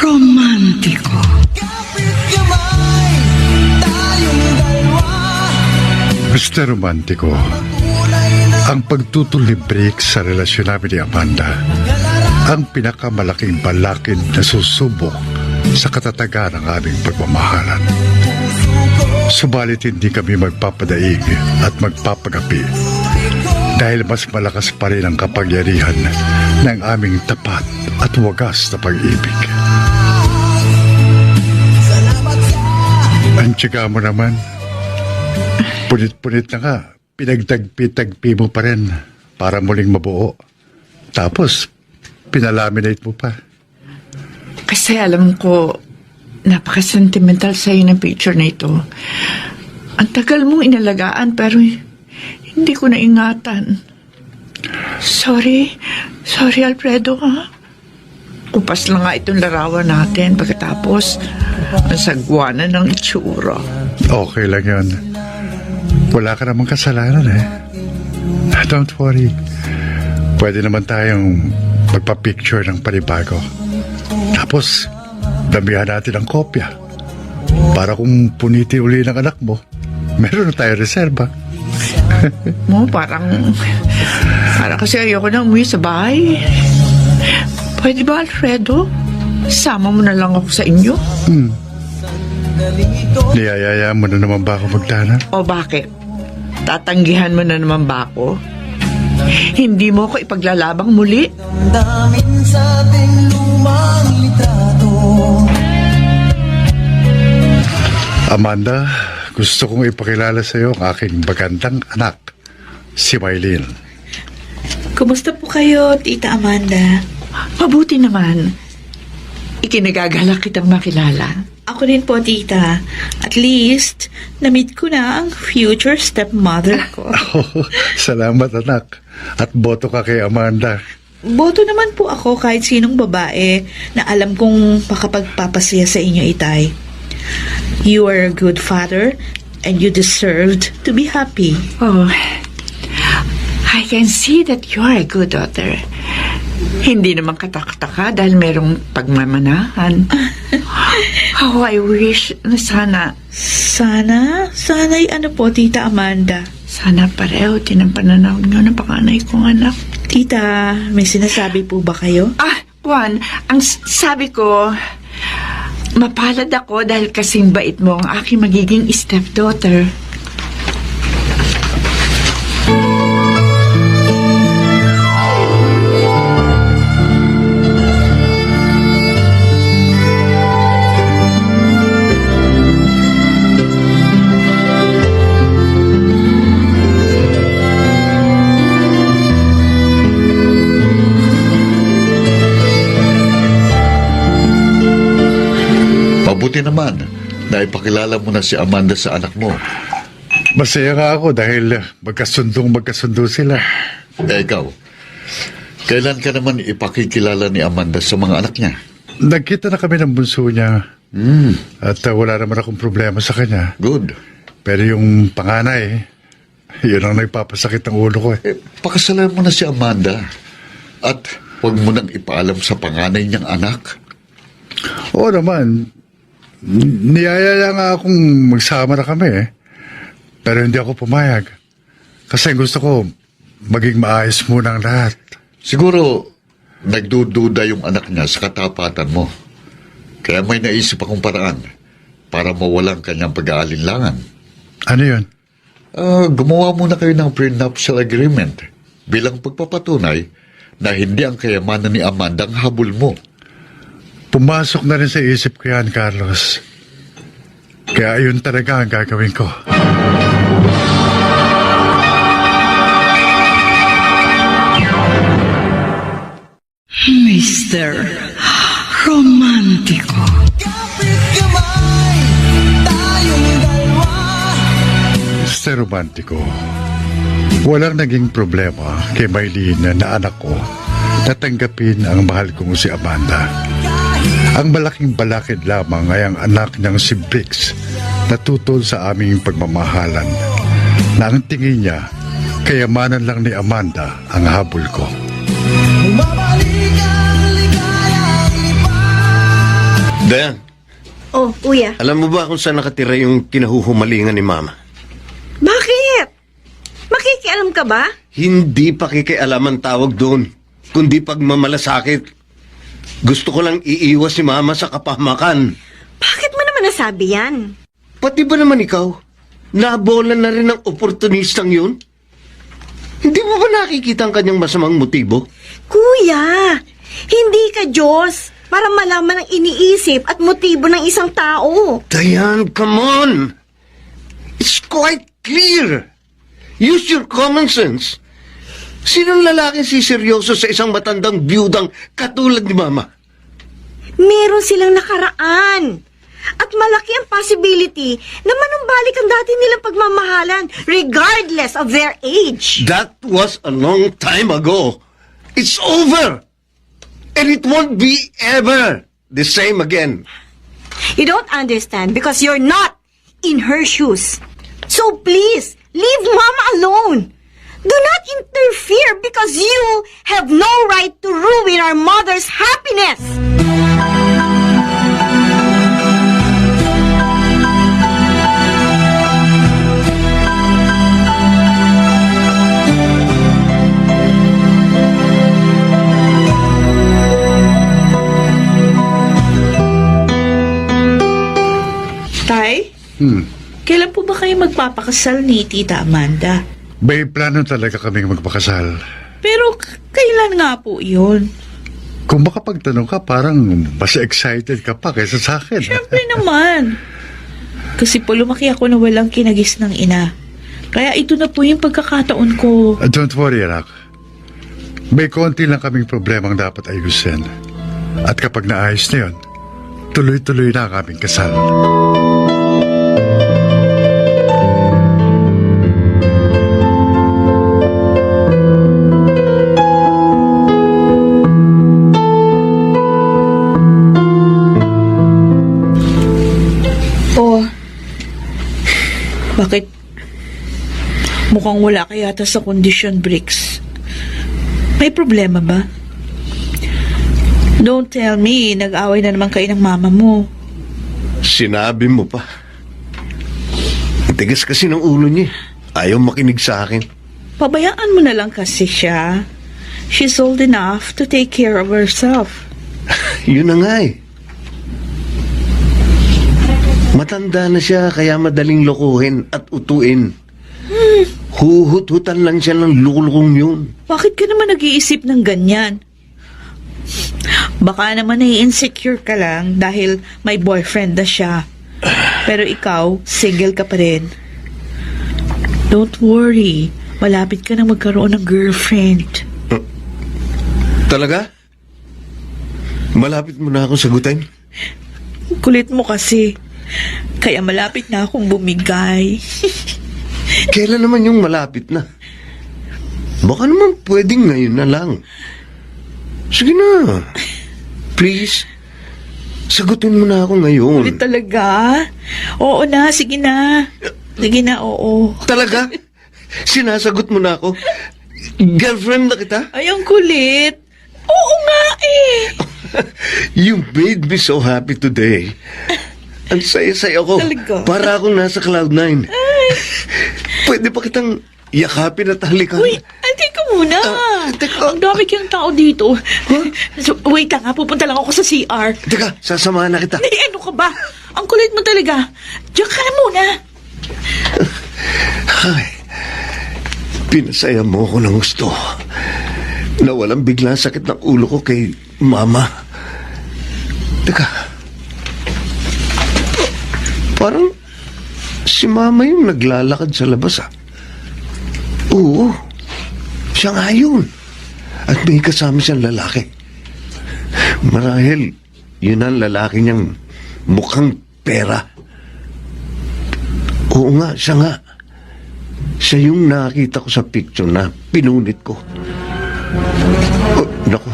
Speaker 2: Romantiko.
Speaker 5: Mr. Romantiko, ang pagtutulibrik sa relasyon namin ni Amanda ang pinakamalaking balakid na susubok sa katatagan ng aming pagmamahalan. Subalit hindi kami magpapadaig at magpapagapi dahil mas malakas pa rin ang kapangyarihan ng aming tapat at wagas na pag-ibig. Ang tiyaga mo naman, punit-punit na nga, pinagtagpi-tagpi mo pa rin para muling mabuo. Tapos, pinalaminate mo pa.
Speaker 8: Kasi alam ko, napaka-sentimental sa'yo ng picture na ito. Ang tagal mong inalagaan pero hindi ko naingatan. Sorry. Sorry, Alfredo, ha? Upas lang nga itong larawan natin pagkatapos ang sagwa na ng itsura.
Speaker 5: Okay lang yun. Wala ka namang kasalanan eh. Don't worry. Pwede naman tayong magpa-picture ng panibago. Tapos, damihan natin ang kopya. Para kung puniti uli ng anak mo, meron na tayo reserba.
Speaker 8: Parang kasi ayoko na umuwi sa bahay. Pwede ba, Alfredo? Sama mo na lang ako sa inyo?
Speaker 5: Niyayaya mo na naman ba ako magtanan?
Speaker 8: O bakit? Tatanggihan mo na naman ba ako? Hindi mo ko ipaglalabang muli?
Speaker 4: Damdamin sa ating lumang litrato.
Speaker 5: Amanda, gusto kong ipakilala sa iyo ang aking magandang anak, si Maylene.
Speaker 6: Kumusta po kayo, Tita Amanda?
Speaker 8: Mabuti naman. Ikinagagalak kitang makilala.
Speaker 6: Ako din po, Tita. At least, na-meet ko na ang future stepmother ko.
Speaker 5: Salamat anak. At boto ka kay Amanda.
Speaker 6: Boto naman po ako kahit sinong babae na alam kong makapagpapasaya sa inyo, Itay. You are a good father and you deserved to be happy.
Speaker 8: Oh, I can see that you are a good daughter. Hindi naman katakataka dahil merong pagmamanahan. Oh, I wish na sana'y ano po, Tita Amanda?
Speaker 6: Sana pareho din ang pananaw nyo ng panganay kong anak. Tita, may sinasabi po ba kayo?
Speaker 8: Juan, ang sabi ko, mapalad ako dahil kasing bait mo ang aking magiging stepdaughter.
Speaker 1: Mabuti naman na ipakilala mo na si Amanda sa anak mo.
Speaker 5: Masaya nga ako dahil magkasundo sila.
Speaker 1: Ikaw, kailan ka naman ipakikilala ni Amanda sa mga anak niya?
Speaker 5: Nagkita na kami ng bunso niya. At wala naman akong problema sa kanya.
Speaker 1: Good.
Speaker 5: Pero yung panganay, yun ang nagpapasakit ng ulo ko eh.
Speaker 1: Pakasalan mo na si Amanda. At huwag mo nang ipaalam sa panganay niyang anak.
Speaker 5: Oo naman. Niyayaya nga akong magsama na kami eh. Pero hindi ako pumayag. Kasi gusto ko maging maayos muna ang lahat.
Speaker 1: Siguro, nagdududa yung anak niya sa katapatan mo. Kaya may naisip akong paraan para mawalang kanyang pag-aalinlangan.
Speaker 5: Ano yun?
Speaker 1: Gumawa muna kayo ng prenuptial agreement bilang pagpapatunay na hindi ang kayamanan ni Amanda ang habol mo.
Speaker 5: Pumasok na rin sa isip ko yan, Carlos. Kaya yun talaga ang gagawin ko.
Speaker 2: Mr. Romantiko.
Speaker 4: Kapit kamay, tayong dalawa.
Speaker 5: Sa romantiko, walang naging problema kay Maylene na anak ko na tanggapin ang mahal kong si Amanda. Ang malaking balakid lamang ay ang anak niyang si Briggs na tutol sa aming pagmamahalan na ang tingin niya kayamanan lang ni Amanda ang habol ko.
Speaker 4: Bumabalik ang ligayang lipat.
Speaker 7: Dan,
Speaker 9: Oh, kuya.
Speaker 7: alam mo ba kung saan nakatira yung kinahuhumalingan ni Mama?
Speaker 9: Bakit? Makikialam ka ba?
Speaker 7: Hindi pakikialam ang tawag doon, kundi pagmamalasakit. Gusto ko lang iiwas si Mama sa kapahamakan.
Speaker 9: Bakit mo naman nasabi yan?
Speaker 7: Pati ba naman ikaw? Nabolan na rin ng oportunistang yun? Hindi mo ba nakikita ang kanyang masamang motibo?
Speaker 9: Kuya, hindi ka Diyos para malaman ang iniisip at motibo ng isang tao.
Speaker 7: Diane, come on! It's quite clear. Use your common sense. Sinong lalaking siseryoso sa isang matandang biyudang katulad ni Mama?
Speaker 9: Meron silang nakaraan. At malaki ang possibility na manumbalik ang dati nilang pagmamahalan regardless of their age.
Speaker 7: That was a long time ago. It's over. And it won't be ever the same again.
Speaker 9: You don't understand because you're not in her shoes. So please, leave Mama alone. Do not interfere because you have no right to ruin our mother's happiness.
Speaker 6: Tay? Kailan po ba kayo magpapakasal ni Tita Amanda?
Speaker 5: May plano talaga kaming magpakasal.
Speaker 6: Pero kailan nga po yun?
Speaker 5: Kung makapagtanong ka, parang mas excited ka pa kaysa sa akin.
Speaker 6: Siyempre naman. Kasi po lumaki ako na walang kinagis ng ina. Kaya ito na po yung pagkakataon ko.
Speaker 5: Don't worry, anak. May konti lang kaming problemang dapat ayusin. At kapag naayos na yun, tuloy-tuloy na ang aming kasal.
Speaker 6: Oh, bakit mukhang wala ka yata sa condition, Bricks? May problema ba? Don't tell me, nag-away na naman kayo ng mama mo.
Speaker 7: Sinabi mo pa. Ang tigas kasi ng ulo niya. Ayaw makinig sa akin.
Speaker 6: Pabayaan mo na lang kasi siya. She's old enough to take care of herself.
Speaker 7: Yun na nga eh. Matanda na siya kaya madaling lokohin at utuin. Huhut-hutan lang siya ng lukulukong yun.
Speaker 6: Bakit ka naman nag-iisip ng ganyan? Baka naman nai-insecure ka lang dahil may boyfriend na siya. Pero ikaw, single ka pa rin. Don't worry. Malapit ka na magkaroon ng girlfriend.
Speaker 7: Talaga? Malapit mo na akong sagutin?
Speaker 6: Kulit mo kasi. Kaya malapit na akong bumigay.
Speaker 7: Kailan naman yung malapit na? Baka naman pwedeng ngayon na lang. Sige na. Please. Sagutin mo na ako ngayon.
Speaker 6: Kulit talaga? Oo na, sige na. Sige na, oo.
Speaker 7: Talaga? Sinasagot mo na ako? Girlfriend na kita?
Speaker 6: Ay, ang kulit. Oo nga eh.
Speaker 7: You made me so happy today. Ang saya-saya ko.
Speaker 6: Talaga?
Speaker 7: Para akong nasa Cloud9. Pwede pa kitang yakapin at halikan.
Speaker 6: Uy, teka muna.
Speaker 7: Teka.
Speaker 6: Ang dami kang tao dito. So, wait lang ha, pupunta lang ako sa CR.
Speaker 7: Teka, sasamahan na kita.
Speaker 6: Hindi, ano ka ba? Ang kulit mo talaga. Diyan ka na muna.
Speaker 7: Ay, pinasaya mo ako ng gusto. Nawalang bigla sakit ng ulo ko kay Mama. Teka. Parang si Mama yung naglalakad sa labas ah. Oo. Siya nga yun. At may kasama siyang lalaki. Marahil, yun ang lalaki niyang mukhang pera. Oo nga, siya nga. Siya yung nakita ko sa picture na pinunit ko. Oh, naku,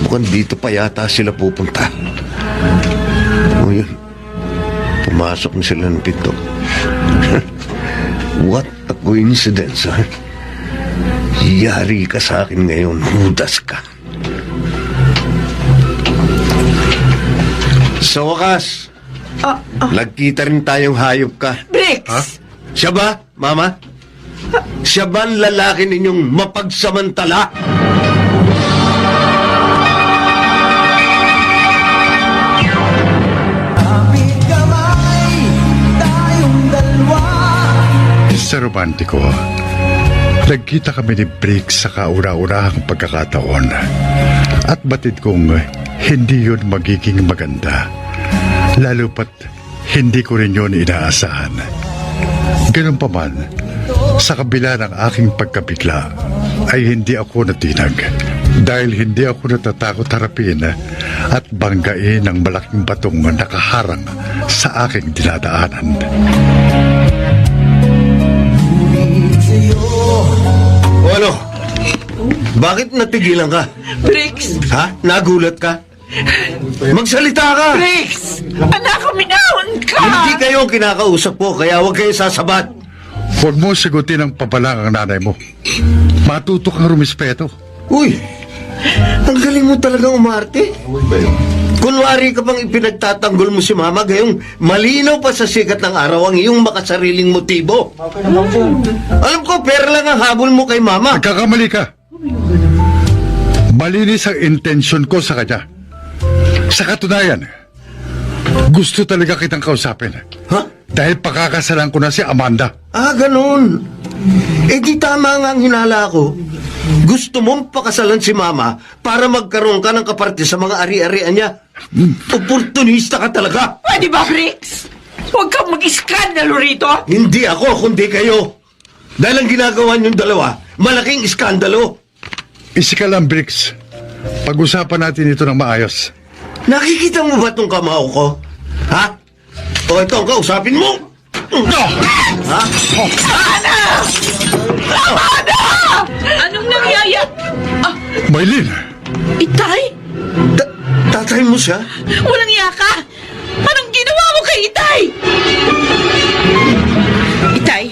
Speaker 7: mukhang dito pa yata sila pupunta. O yun, pumasok na sila ng pinto. What a coincidence, ha? Yari ka sa akin ngayon, hudas ka. Sa wakas, nagkita rin tayong hayop ka.
Speaker 8: Bricks!
Speaker 7: Ha? Siya ba, Mama? Siya ba ang lalaki ninyong mapagsamantala?
Speaker 4: Kapit kamay, tayong dalawa.
Speaker 5: Sa romantiko, nagkita kami ni Briggs sa kaura-urahang pagkakataon. At batid kong hindi yun magiging maganda. Lalo pat hindi ko rin yun inaasahan. Ganun pa man, sa kabila ng aking pagkabigla, ay hindi ako natinag. Dahil hindi ako natatakot harapin at banggain ang malaking batong nakaharang sa aking dinadaanan.
Speaker 7: O ano? Bakit natigilan ka?
Speaker 8: Briggs!
Speaker 7: Ha? Nagulat ka? Magsalita ka!
Speaker 8: Briggs! Anak, minahon ka!
Speaker 7: Hindi kayo ang kinakausap ko, kaya huwag kayo sasabat.
Speaker 5: Huwag mo sigutin ang pabalang ang nanay mo. Matuto kang rumispeto.
Speaker 7: Uy! Ang galing mo talagang umarte. Kunwari ka bang ipinagtatanggol mo si Mama, gayong malinaw pa sa sikat ng araw ang iyong makasariling motibo. Alam ko, pera lang ang habol mo kay Mama.
Speaker 5: Nagkakamali ka. Malinis ang intensyon ko sa kanya. Sa katunayan, gusto talaga kitang kausapin.
Speaker 7: Ha?
Speaker 5: Dahil pakakasalan ko na si Amanda.
Speaker 7: Ah, ganun. Eh di tama nga ang hinala ko. Gusto mong pakasalan si Mama para magkaroon ka ng kaparte sa mga ari-arian niya. Oportunista ka talaga.
Speaker 8: Pwede ba, Briggs? Huwag kang mag-iskandalo rito.
Speaker 7: Hindi ako, kundi kayo. Dahil ang ginagawa niyong dalawa, malaking iskandalo.
Speaker 5: Isika lang, Briggs. Pag-usapan natin ito ng maayos.
Speaker 7: Nakikita mo ba itong kamao ko? Ha? O ito ang kausapin mo? Ha?
Speaker 6: Anong nangyaya?
Speaker 5: Maylin!
Speaker 6: Itay?
Speaker 7: Tatay mo siya?
Speaker 6: Walang iya ka! Anong ginawa mo kay Itay? Itay,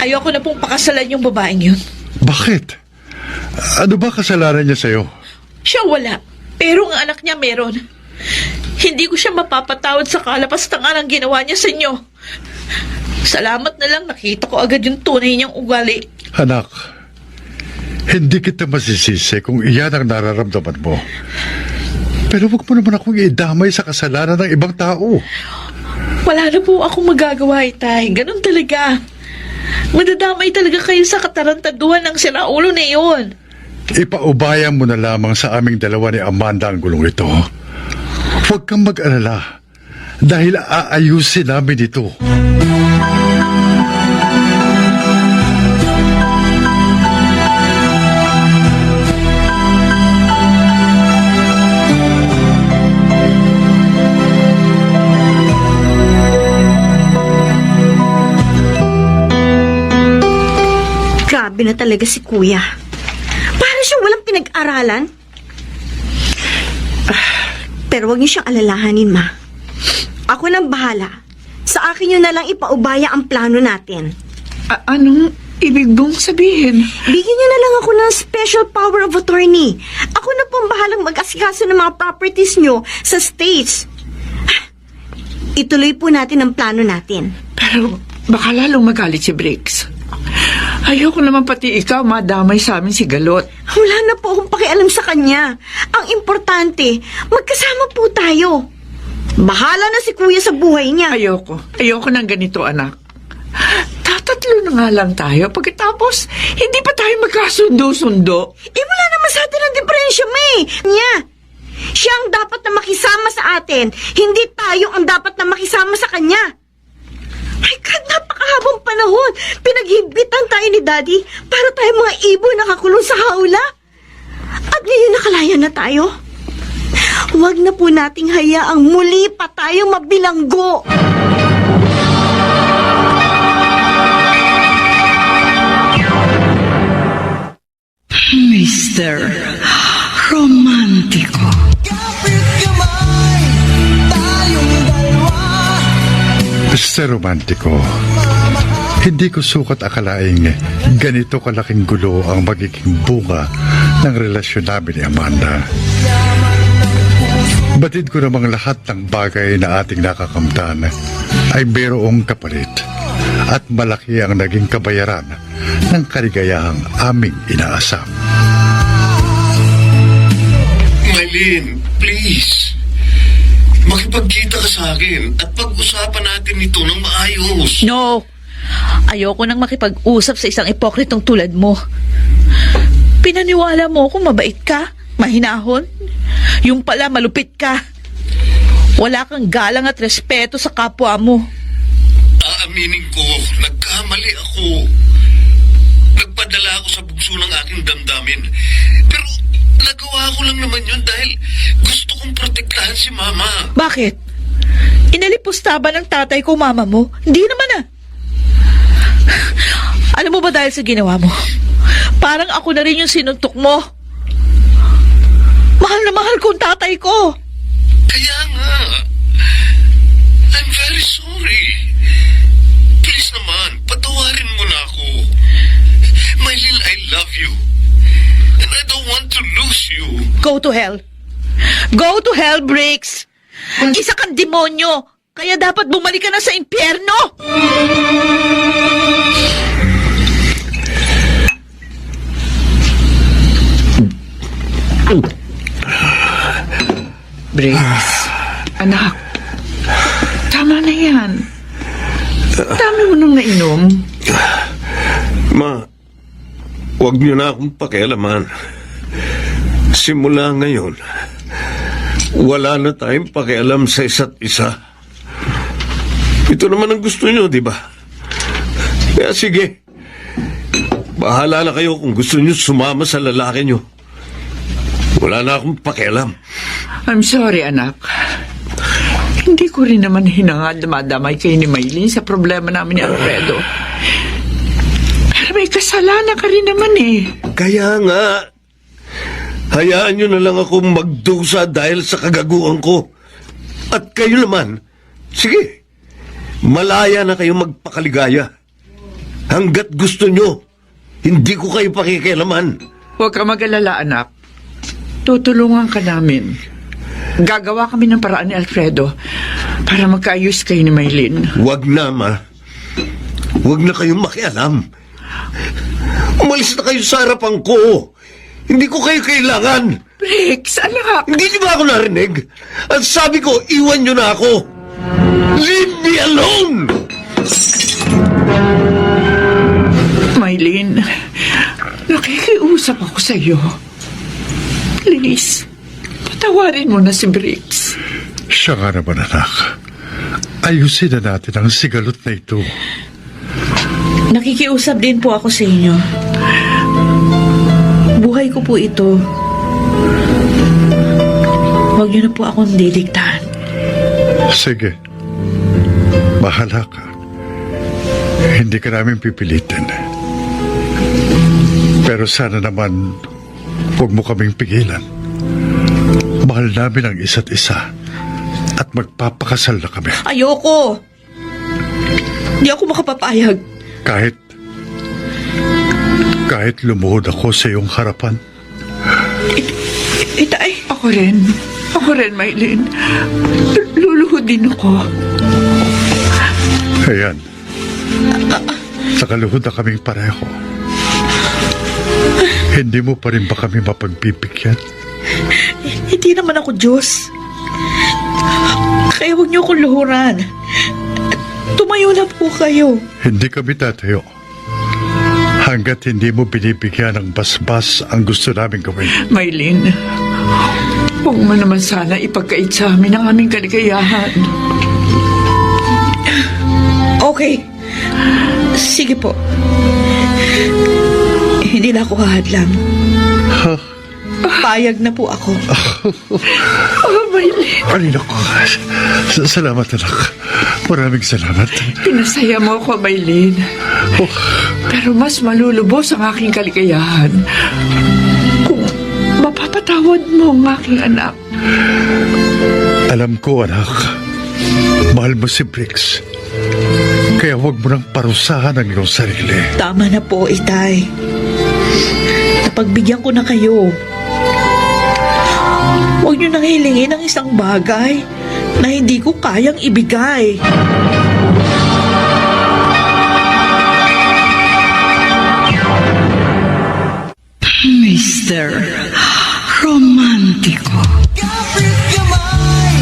Speaker 6: ayoko na pong pakasalan yung babaeng yun.
Speaker 5: Bakit? Ano ba kasalanan niya sa'yo?
Speaker 6: Siya wala, pero ang anak niya meron. Hindi ko siya mapapatawad sa kalapastangan ang ginawa niya sa inyo. Salamat na lang nakita ko agad yung tunay niyang ugali.
Speaker 5: Anak, hindi kita masisisi kung iyan ang nararamdaman mo. Pero huwag mo naman akong idamay sa kasalanan ng ibang tao.
Speaker 6: Wala na po akong magagawa, Itay. Ganun talaga. Madadamay talaga kayo sa katarantaduhan ng siraulo na iyon.
Speaker 5: Ipaubayan mo na lamang sa aming dalawa ni Amanda ang gulong ito. Huwag kang mag-alala dahil aayusin namin ito.
Speaker 9: Grabe na talaga si Kuya. Para siyang walang pinag-aralan. Pero huwag niyo siyang alalahanin, Ma. Ako nang bahala. Sa akin niyo na lang ipaubaya ang plano natin.
Speaker 8: Anong ibig mong sabihin?
Speaker 9: Bigyan niyo na lang ako ng special power of attorney. Ako na po ang bahalang mag-asikaso ng mga properties niyo sa States. Ituloy po natin ang plano natin.
Speaker 8: Pero baka lalong magalit si Briggs. Ayoko naman pati ikaw madamay sa amin si Galot.
Speaker 9: Wala na po akong pakialam sa kanya. Ang importante, magkasama po tayo. Bahala na si Kuya sa buhay niya.
Speaker 8: Ayoko ng ganito, anak. Tatatlo na nga lang tayo. Pagkatapos, hindi pa tayo magkasundo-sundo.
Speaker 9: Wala naman sa atin ang diferensya, May. Niya. Siya ang dapat na makisama sa atin. Hindi tayo ang dapat na makisama sa kanya. My God, napakahabang panahon. Pinaghibitan tayo ni Daddy para tayo mga ibon nakakulong sa haula. At ngayon nakalaya na tayo. Huwag na po nating hayaang muli pa tayo mabilanggo.
Speaker 2: Mr. Romántico.
Speaker 4: Kapit kamay, tayong dalawa.
Speaker 5: Mr. Romántico, hindi ko sukat akalaing ganito kalaking gulo ang magiging bunga ng relasyon namin ni Amanda. Batid ko namang lahat ng bagay na ating nakakamtan ay mayroong kapalit at malaki ang naging kabayaran ng kaligayahang aming inaasam.
Speaker 7: Maylin, please. Makipagkita ka sa akin at pag-usapan natin ito ng maayos.
Speaker 6: No! Ayoko nang makipag-usap sa isang ipokritong tulad mo. Pinaniwala mo kung mabait ka, mahinahon. Yung pala malupit ka. Wala kang galang at respeto sa kapwa mo.
Speaker 7: Aaminin ko, nagkamali ako. Nagpadala Nagdala ako sa bugso ng aking damdamin. Pero nagawa ko lang naman yun dahil gusto kong protektahan si Mama.
Speaker 6: Bakit? Inalipusta ba ng tatay ko mama mo? Hindi naman ah. Alam mo ba dahil sa ginawa mo? Parang ako na rin yung sinuntok mo. Mahal na mahal ko ang tatay ko.
Speaker 7: Kaya nga, I'm very sorry. Please naman, patawarin mo na ako. Maylin, I love you. And I don't want to lose you.
Speaker 6: Go to hell. Go to hell, Briggs. Isa kang demonyo. Kaya dapat bumalik ka na sa impyerno.
Speaker 8: Briggs, anak, tama na yan. Dami mo nang nainom.
Speaker 7: Ma, huwag niyo na akong pakialaman. Simula ngayon, wala na tayong pakialam sa isa't isa. Ito naman ang gusto niyo, di ba? Kaya sige, bahala na kayo kung gusto niyo sumama sa lalaki niyo. Wala na akong pakialam.
Speaker 8: I'm sorry, anak. Hindi ko rin naman hinangad na madamay kayo ni Maylin sa problema namin ni Alfredo. Pero may kasalanan ka rin naman eh.
Speaker 7: Kaya nga, hayaan niyo na lang ako magdusa dahil sa kagaguhan ko. At kayo naman, sige, malaya na kayo magpakaligaya. Hanggat gusto niyo, hindi ko kayo pakikialaman.
Speaker 8: Huwag ka mag-alala, anak. Tutulungan ka namin. Gagawa kami ng paraan ni Alfredo para magkaayos kayo ni Maylin.
Speaker 7: Huwag na, Ma. Huwag na kayong makialam. Umalis na kayo sa harapan ko. Hindi ko kayo kailangan.
Speaker 8: Briggs, anak!
Speaker 7: Hindi niyo ba ako narinig? At sabi ko, iwan niyo na ako. Leave me alone!
Speaker 8: Maylin, nakikiusap ako sa iyo. Please, patawarin mo na si Briggs.
Speaker 5: Siya nga naman, anak. Ayusin na natin ang sigalot na ito.
Speaker 6: Nakikiusap din po ako sa inyo. Buhay ko po ito. Huwag niyo na po akong diligtahan.
Speaker 5: Sige. Bahala ka. Hindi ka namin pipilitin. Pero sana naman, huwag mo kaming pigilan. Mahal namin ang isa't isa at magpapakasal na kami.
Speaker 6: Ayoko! Hindi ako makapapayag.
Speaker 5: Kahit lumuhod ako sa iyong harapan.
Speaker 6: Itay.
Speaker 8: Ako rin, Maylin. Luluhod din ako.
Speaker 5: Ayan. Nakaluhod na kaming pareho. Hindi mo pa rin ba kami mapagbibigyan?
Speaker 6: Hindi naman ako Diyos. Kaya huwag niyo akong luhuran. Tumayo na po kayo.
Speaker 5: Hindi kami tatayo. Hanggat hindi mo binibigyan ng basbas ang gusto namin gawin.
Speaker 8: Maylin, huwag mo naman sana ipagkait sa amin ang aming kaligayahan.
Speaker 6: Okay. Sige po. Hindi na ako hahadlang. Payag na po ako.
Speaker 8: Oh, Maylin.
Speaker 5: Ay, naku. Salamat, anak. Maraming salamat.
Speaker 8: Pinasaya mo ako, Maylin. Pero mas malulubos ang aking kaligayahan kung mapapatawad mo ang aking anak.
Speaker 5: Alam ko, anak. Mahal mo si Briggs. Kaya huwag mo nang parusahan ang iyong sarili.
Speaker 6: Tama na po, Itay. Napagbigyan ko na kayo. Huwag niyo nang hilingin ang isang bagay na hindi ko kayang ibigay.
Speaker 2: Mr. Romántico.
Speaker 4: Kapit kamay,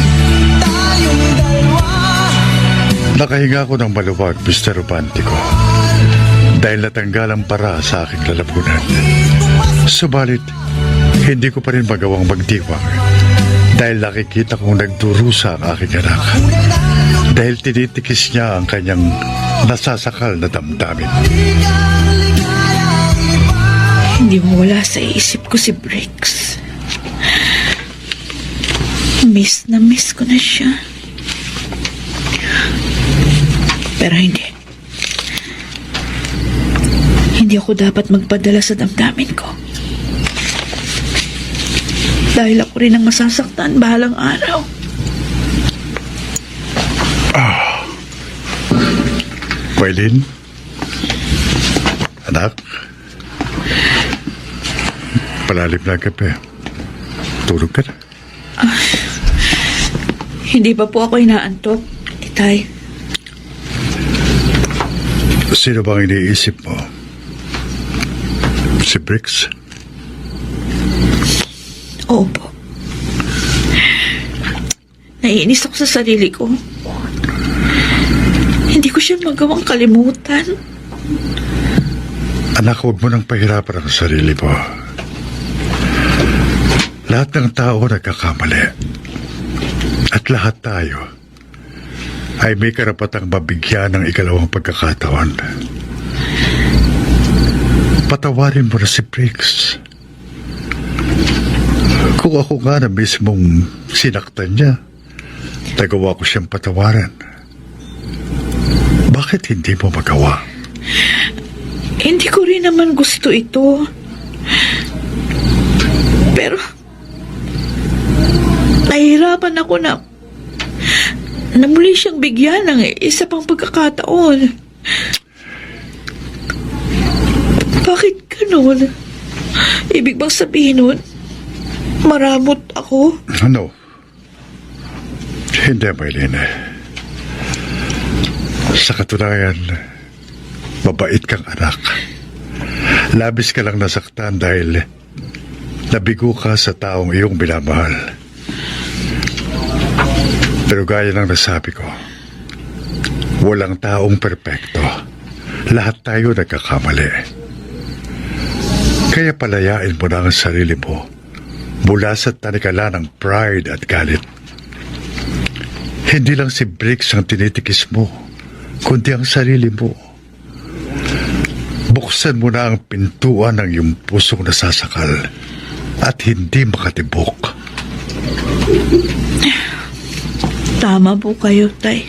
Speaker 4: tayong dalawa.
Speaker 5: Nakahinga ko ng maluwag, Mr. Romantico. Dahil natanggal ang para sa aking lalamunan. Subalit, hindi ko pa rin magawang magdiwang. Dahil nakikita kong nagdurusa ang aking anak. Dahil tinitikis niya ang kanyang nasasakal na damdamin.
Speaker 4: Ligang ligayang iba.
Speaker 6: Hindi mawala sa isip ko si Briggs. Miss na miss ko na siya. Pero hindi. Hindi ako dapat magpadala sa damdamin ko. Dahil ako rin ang masasaktan bahalang araw.
Speaker 5: Maylin? Anak? Palalim na ang gabi. Tulog ka na.
Speaker 6: Hindi pa po ako inaantok, Itay.
Speaker 5: Sino bang iniisip mo? Si Briggs?
Speaker 6: Oo po. Naiinis ako sa sarili ko. Hindi ko siya magawang kalimutan.
Speaker 5: Anak, huwag mo nang pahirapan ang sarili mo. Lahat ng tao nagkakamali. At lahat tayo ay may karapatang mabigyan ng ikalawang pagkakataon. Patawarin mo na si Briggs. Kung ako nga na mismong sinaktan niya, nagawa ko siyang patawaran. Bakit hindi mo magawa?
Speaker 6: Hindi ko rin naman gusto ito. Pero, nahihirapan ako na muli siyang bigyan ng isa pang pagkakataon. Bakit ganun? Ibig bang sabihin nun, maramot ako?
Speaker 5: Ano? Hindi, Maylin. Sa katunayan, mabait kang anak. Labis ka lang nasaktan dahil nabigo ka sa taong iyong minamahal. Pero gaya ng nasabi ko, walang taong perpekto. Lahat tayo nagkakamali. Kaya palayain mo na ang sarili mo mula sa tanikala ng pride at galit. Hindi lang si Briggs ang tinitikis mo, kundi ang sarili mo. Buksan mo na ang pintuan ng iyong pusong nasasakal at hindi makatibok.
Speaker 6: Tama po kayo, Tay.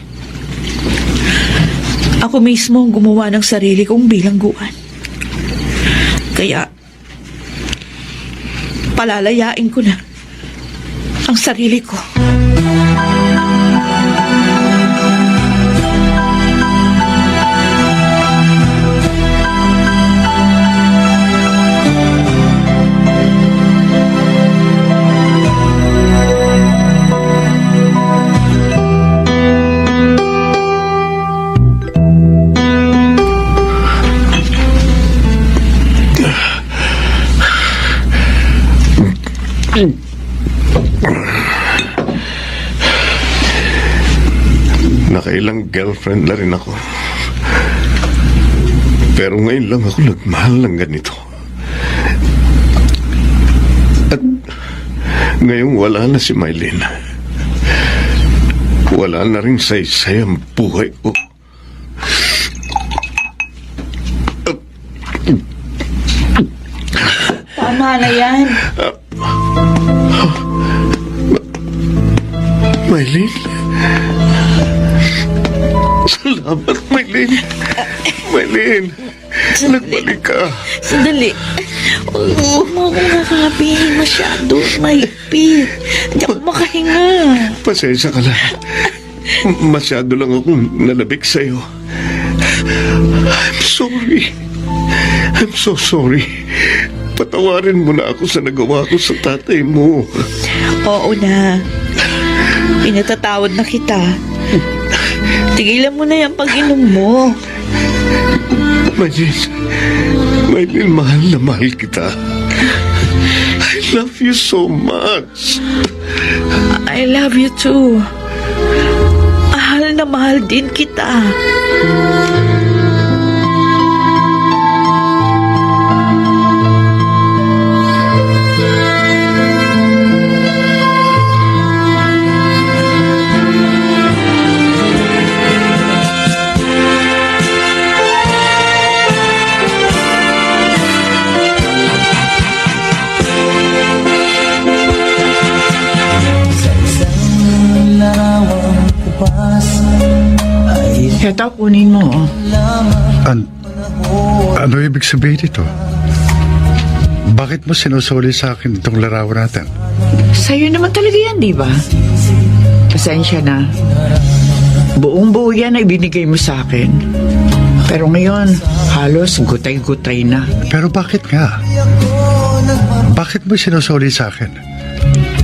Speaker 6: Ako mismo ang gumawa ng sarili kong bilangguan. Kaya, palalayain ko na ang sarili ko.
Speaker 7: Nakailang girlfriend na rin ako. Pero ngayon lang ako nagmahal ng ganito. At ngayong wala na si Maylin. Wala na rin saysay ang buhay ko.
Speaker 6: Tama na yan.
Speaker 7: Maylin? Salamat, Maylin. Maylin, nagbalik ka.
Speaker 6: Sandali. Huwag mo akong nakakapihin masyado. Mahigpit. Hindi ako makahinga.
Speaker 7: Pasensya ka na. Masyado lang akong nalabik sa'yo. I'm sorry. I'm so sorry. Patawarin mo na ako sa nagawa ko sa tatay mo.
Speaker 6: Oo na. Pinatatawad na kita. Tigilan mo na yung pag-inom mo.
Speaker 7: Maylin, mahal na mahal kita. I love you so much.
Speaker 6: I love you too. Mahal na mahal din kita.
Speaker 8: Heto, kunin mo. Oh.
Speaker 5: Ano ibig sabihin ito? Bakit mo sinusuli sa akin itong larawan natin?
Speaker 8: Sa'yo naman talaga yan, di ba? Pasensya na. Buong-buo yan ay binigay mo sa akin. Pero ngayon, halos gutay-gutay na.
Speaker 5: Pero bakit nga? Bakit mo sinusuli sa akin?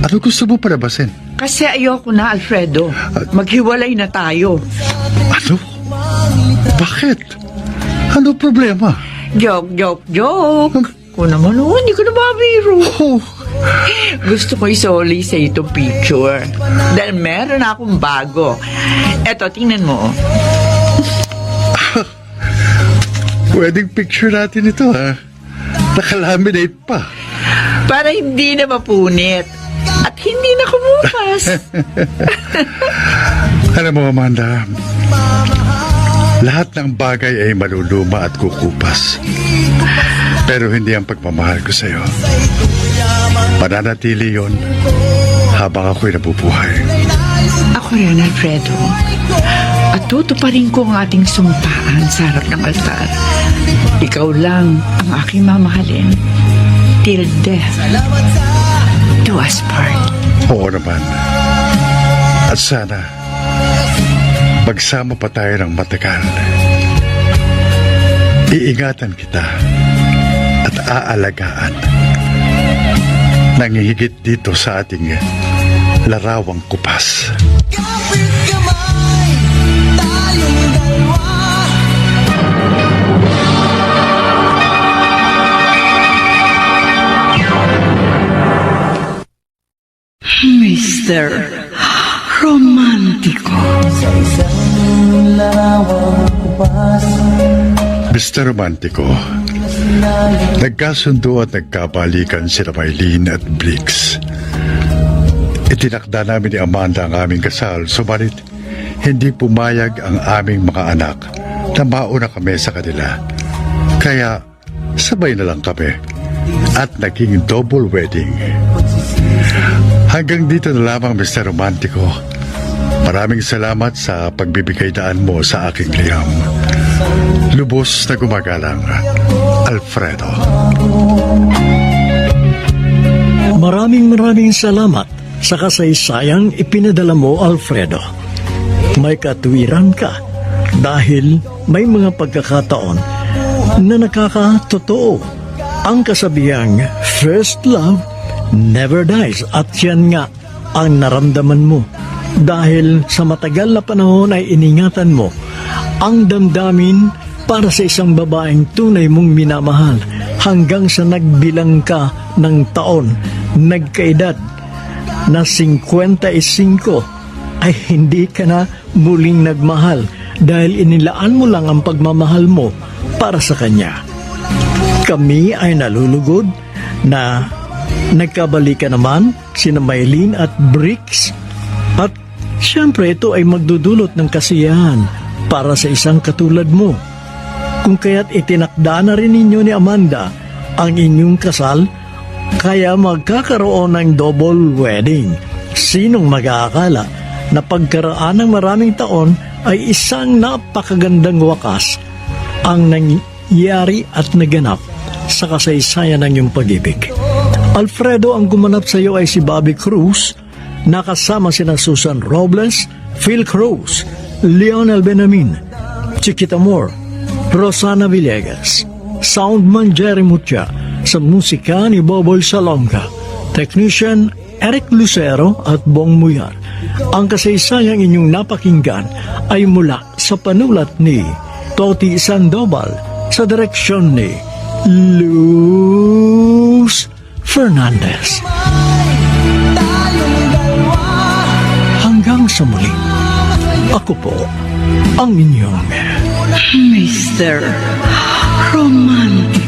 Speaker 5: Ano gusto mo palabasin?
Speaker 8: Kasi ayoko na, Alfredo. Maghiwalay na tayo.
Speaker 5: Ano? Bakit? Ano problema?
Speaker 8: Joke. Kung naman, hindi ko na mabiro. Gusto ko isoli sa itong picture. Dahil meron akong bago. Eto, tingnan mo.
Speaker 5: Wedding picture natin ito, ha? Nakalaminate pa.
Speaker 8: Para hindi na mapunit. At hindi na kumupas.
Speaker 5: Alam mo, Amanda, lahat ng bagay ay maluluma at kukupas. Pero hindi ang pagmamahal ko sa'yo. Mananatili yon habang ako'y nabubuhay.
Speaker 8: Ako rin, Alfredo. At tutuparin ko ang ating sumpaan sa harap ng altar. Ikaw lang ang aking mamahalin. Till death do us part.
Speaker 5: Oo naman. At sana, magsama pa tayo ng matagal. Iingatan kita at aalagaan. Nangihigit dito sa ating larawang kupas.
Speaker 4: Kapit kamay, tayong dalawa.
Speaker 2: Mr. Romantico.
Speaker 4: Sa isang larawang kupas,
Speaker 5: Mr. Romantico, nagkasundo at nagkabalikan sila Maylene at Blix. Itinakda namin ni Amanda ang aming kasal, subalit hindi pumayag ang aming mga anak na mauna kami sa kanila. Kaya sabay na lang kami at naging double wedding. Hanggang dito na lamang, Mr. Romantico. Maraming salamat sa pagbibigay daan mo sa aking liham. Lubos na gumagalang, Alfredo.
Speaker 3: Maraming salamat sa kasaysayang ipinadala mo, Alfredo. May katwiran ka dahil may mga pagkakataon na nakakatotoo. Ang kasabihang first love never dies, at yan nga ang naramdaman mo dahil sa matagal na panahon ay iningatan mo ang damdamin para sa isang babaeng tunay mong minamahal hanggang sa nagbilang ka ng taon, nagkaedad na 55 ay hindi ka na muling nagmahal dahil inilaan mo lang ang pagmamahal mo para sa kanya. Kami ay nalulugod na nagkabalikan naman sina Maylene at Brix, at siyempre ito ay magdudulot ng kasiyahan para sa isang katulad mo. Kung kaya't itinakda na rin ninyo ni Amanda ang inyong kasal, kaya magkakaroon ng double wedding. Sinong mag-aakala na pagkaraan ng maraming taon ay isang napakagandang wakas ang nangyari at naganap sa kasaysayan ng iyong pag-ibig. Alfredo, ang gumanap sa iyo ay si Bobby Cruz, nakasama sina Susan Robles, Phil Cruz, Lionel Benamin, Chiquita Moore, Rosana Villegas, Soundman Jerry Mutia, sa musika ni Boboy Salonga, Technician Eric Lucero at Bong Muyar. Ang kasaysayang inyong napakinggan ay mula sa panulat ni Toti Sandoval sa direksyon ni Luz Fernandez. Hanggang sa muli, ako po ang inyong
Speaker 2: Mr. Romantico.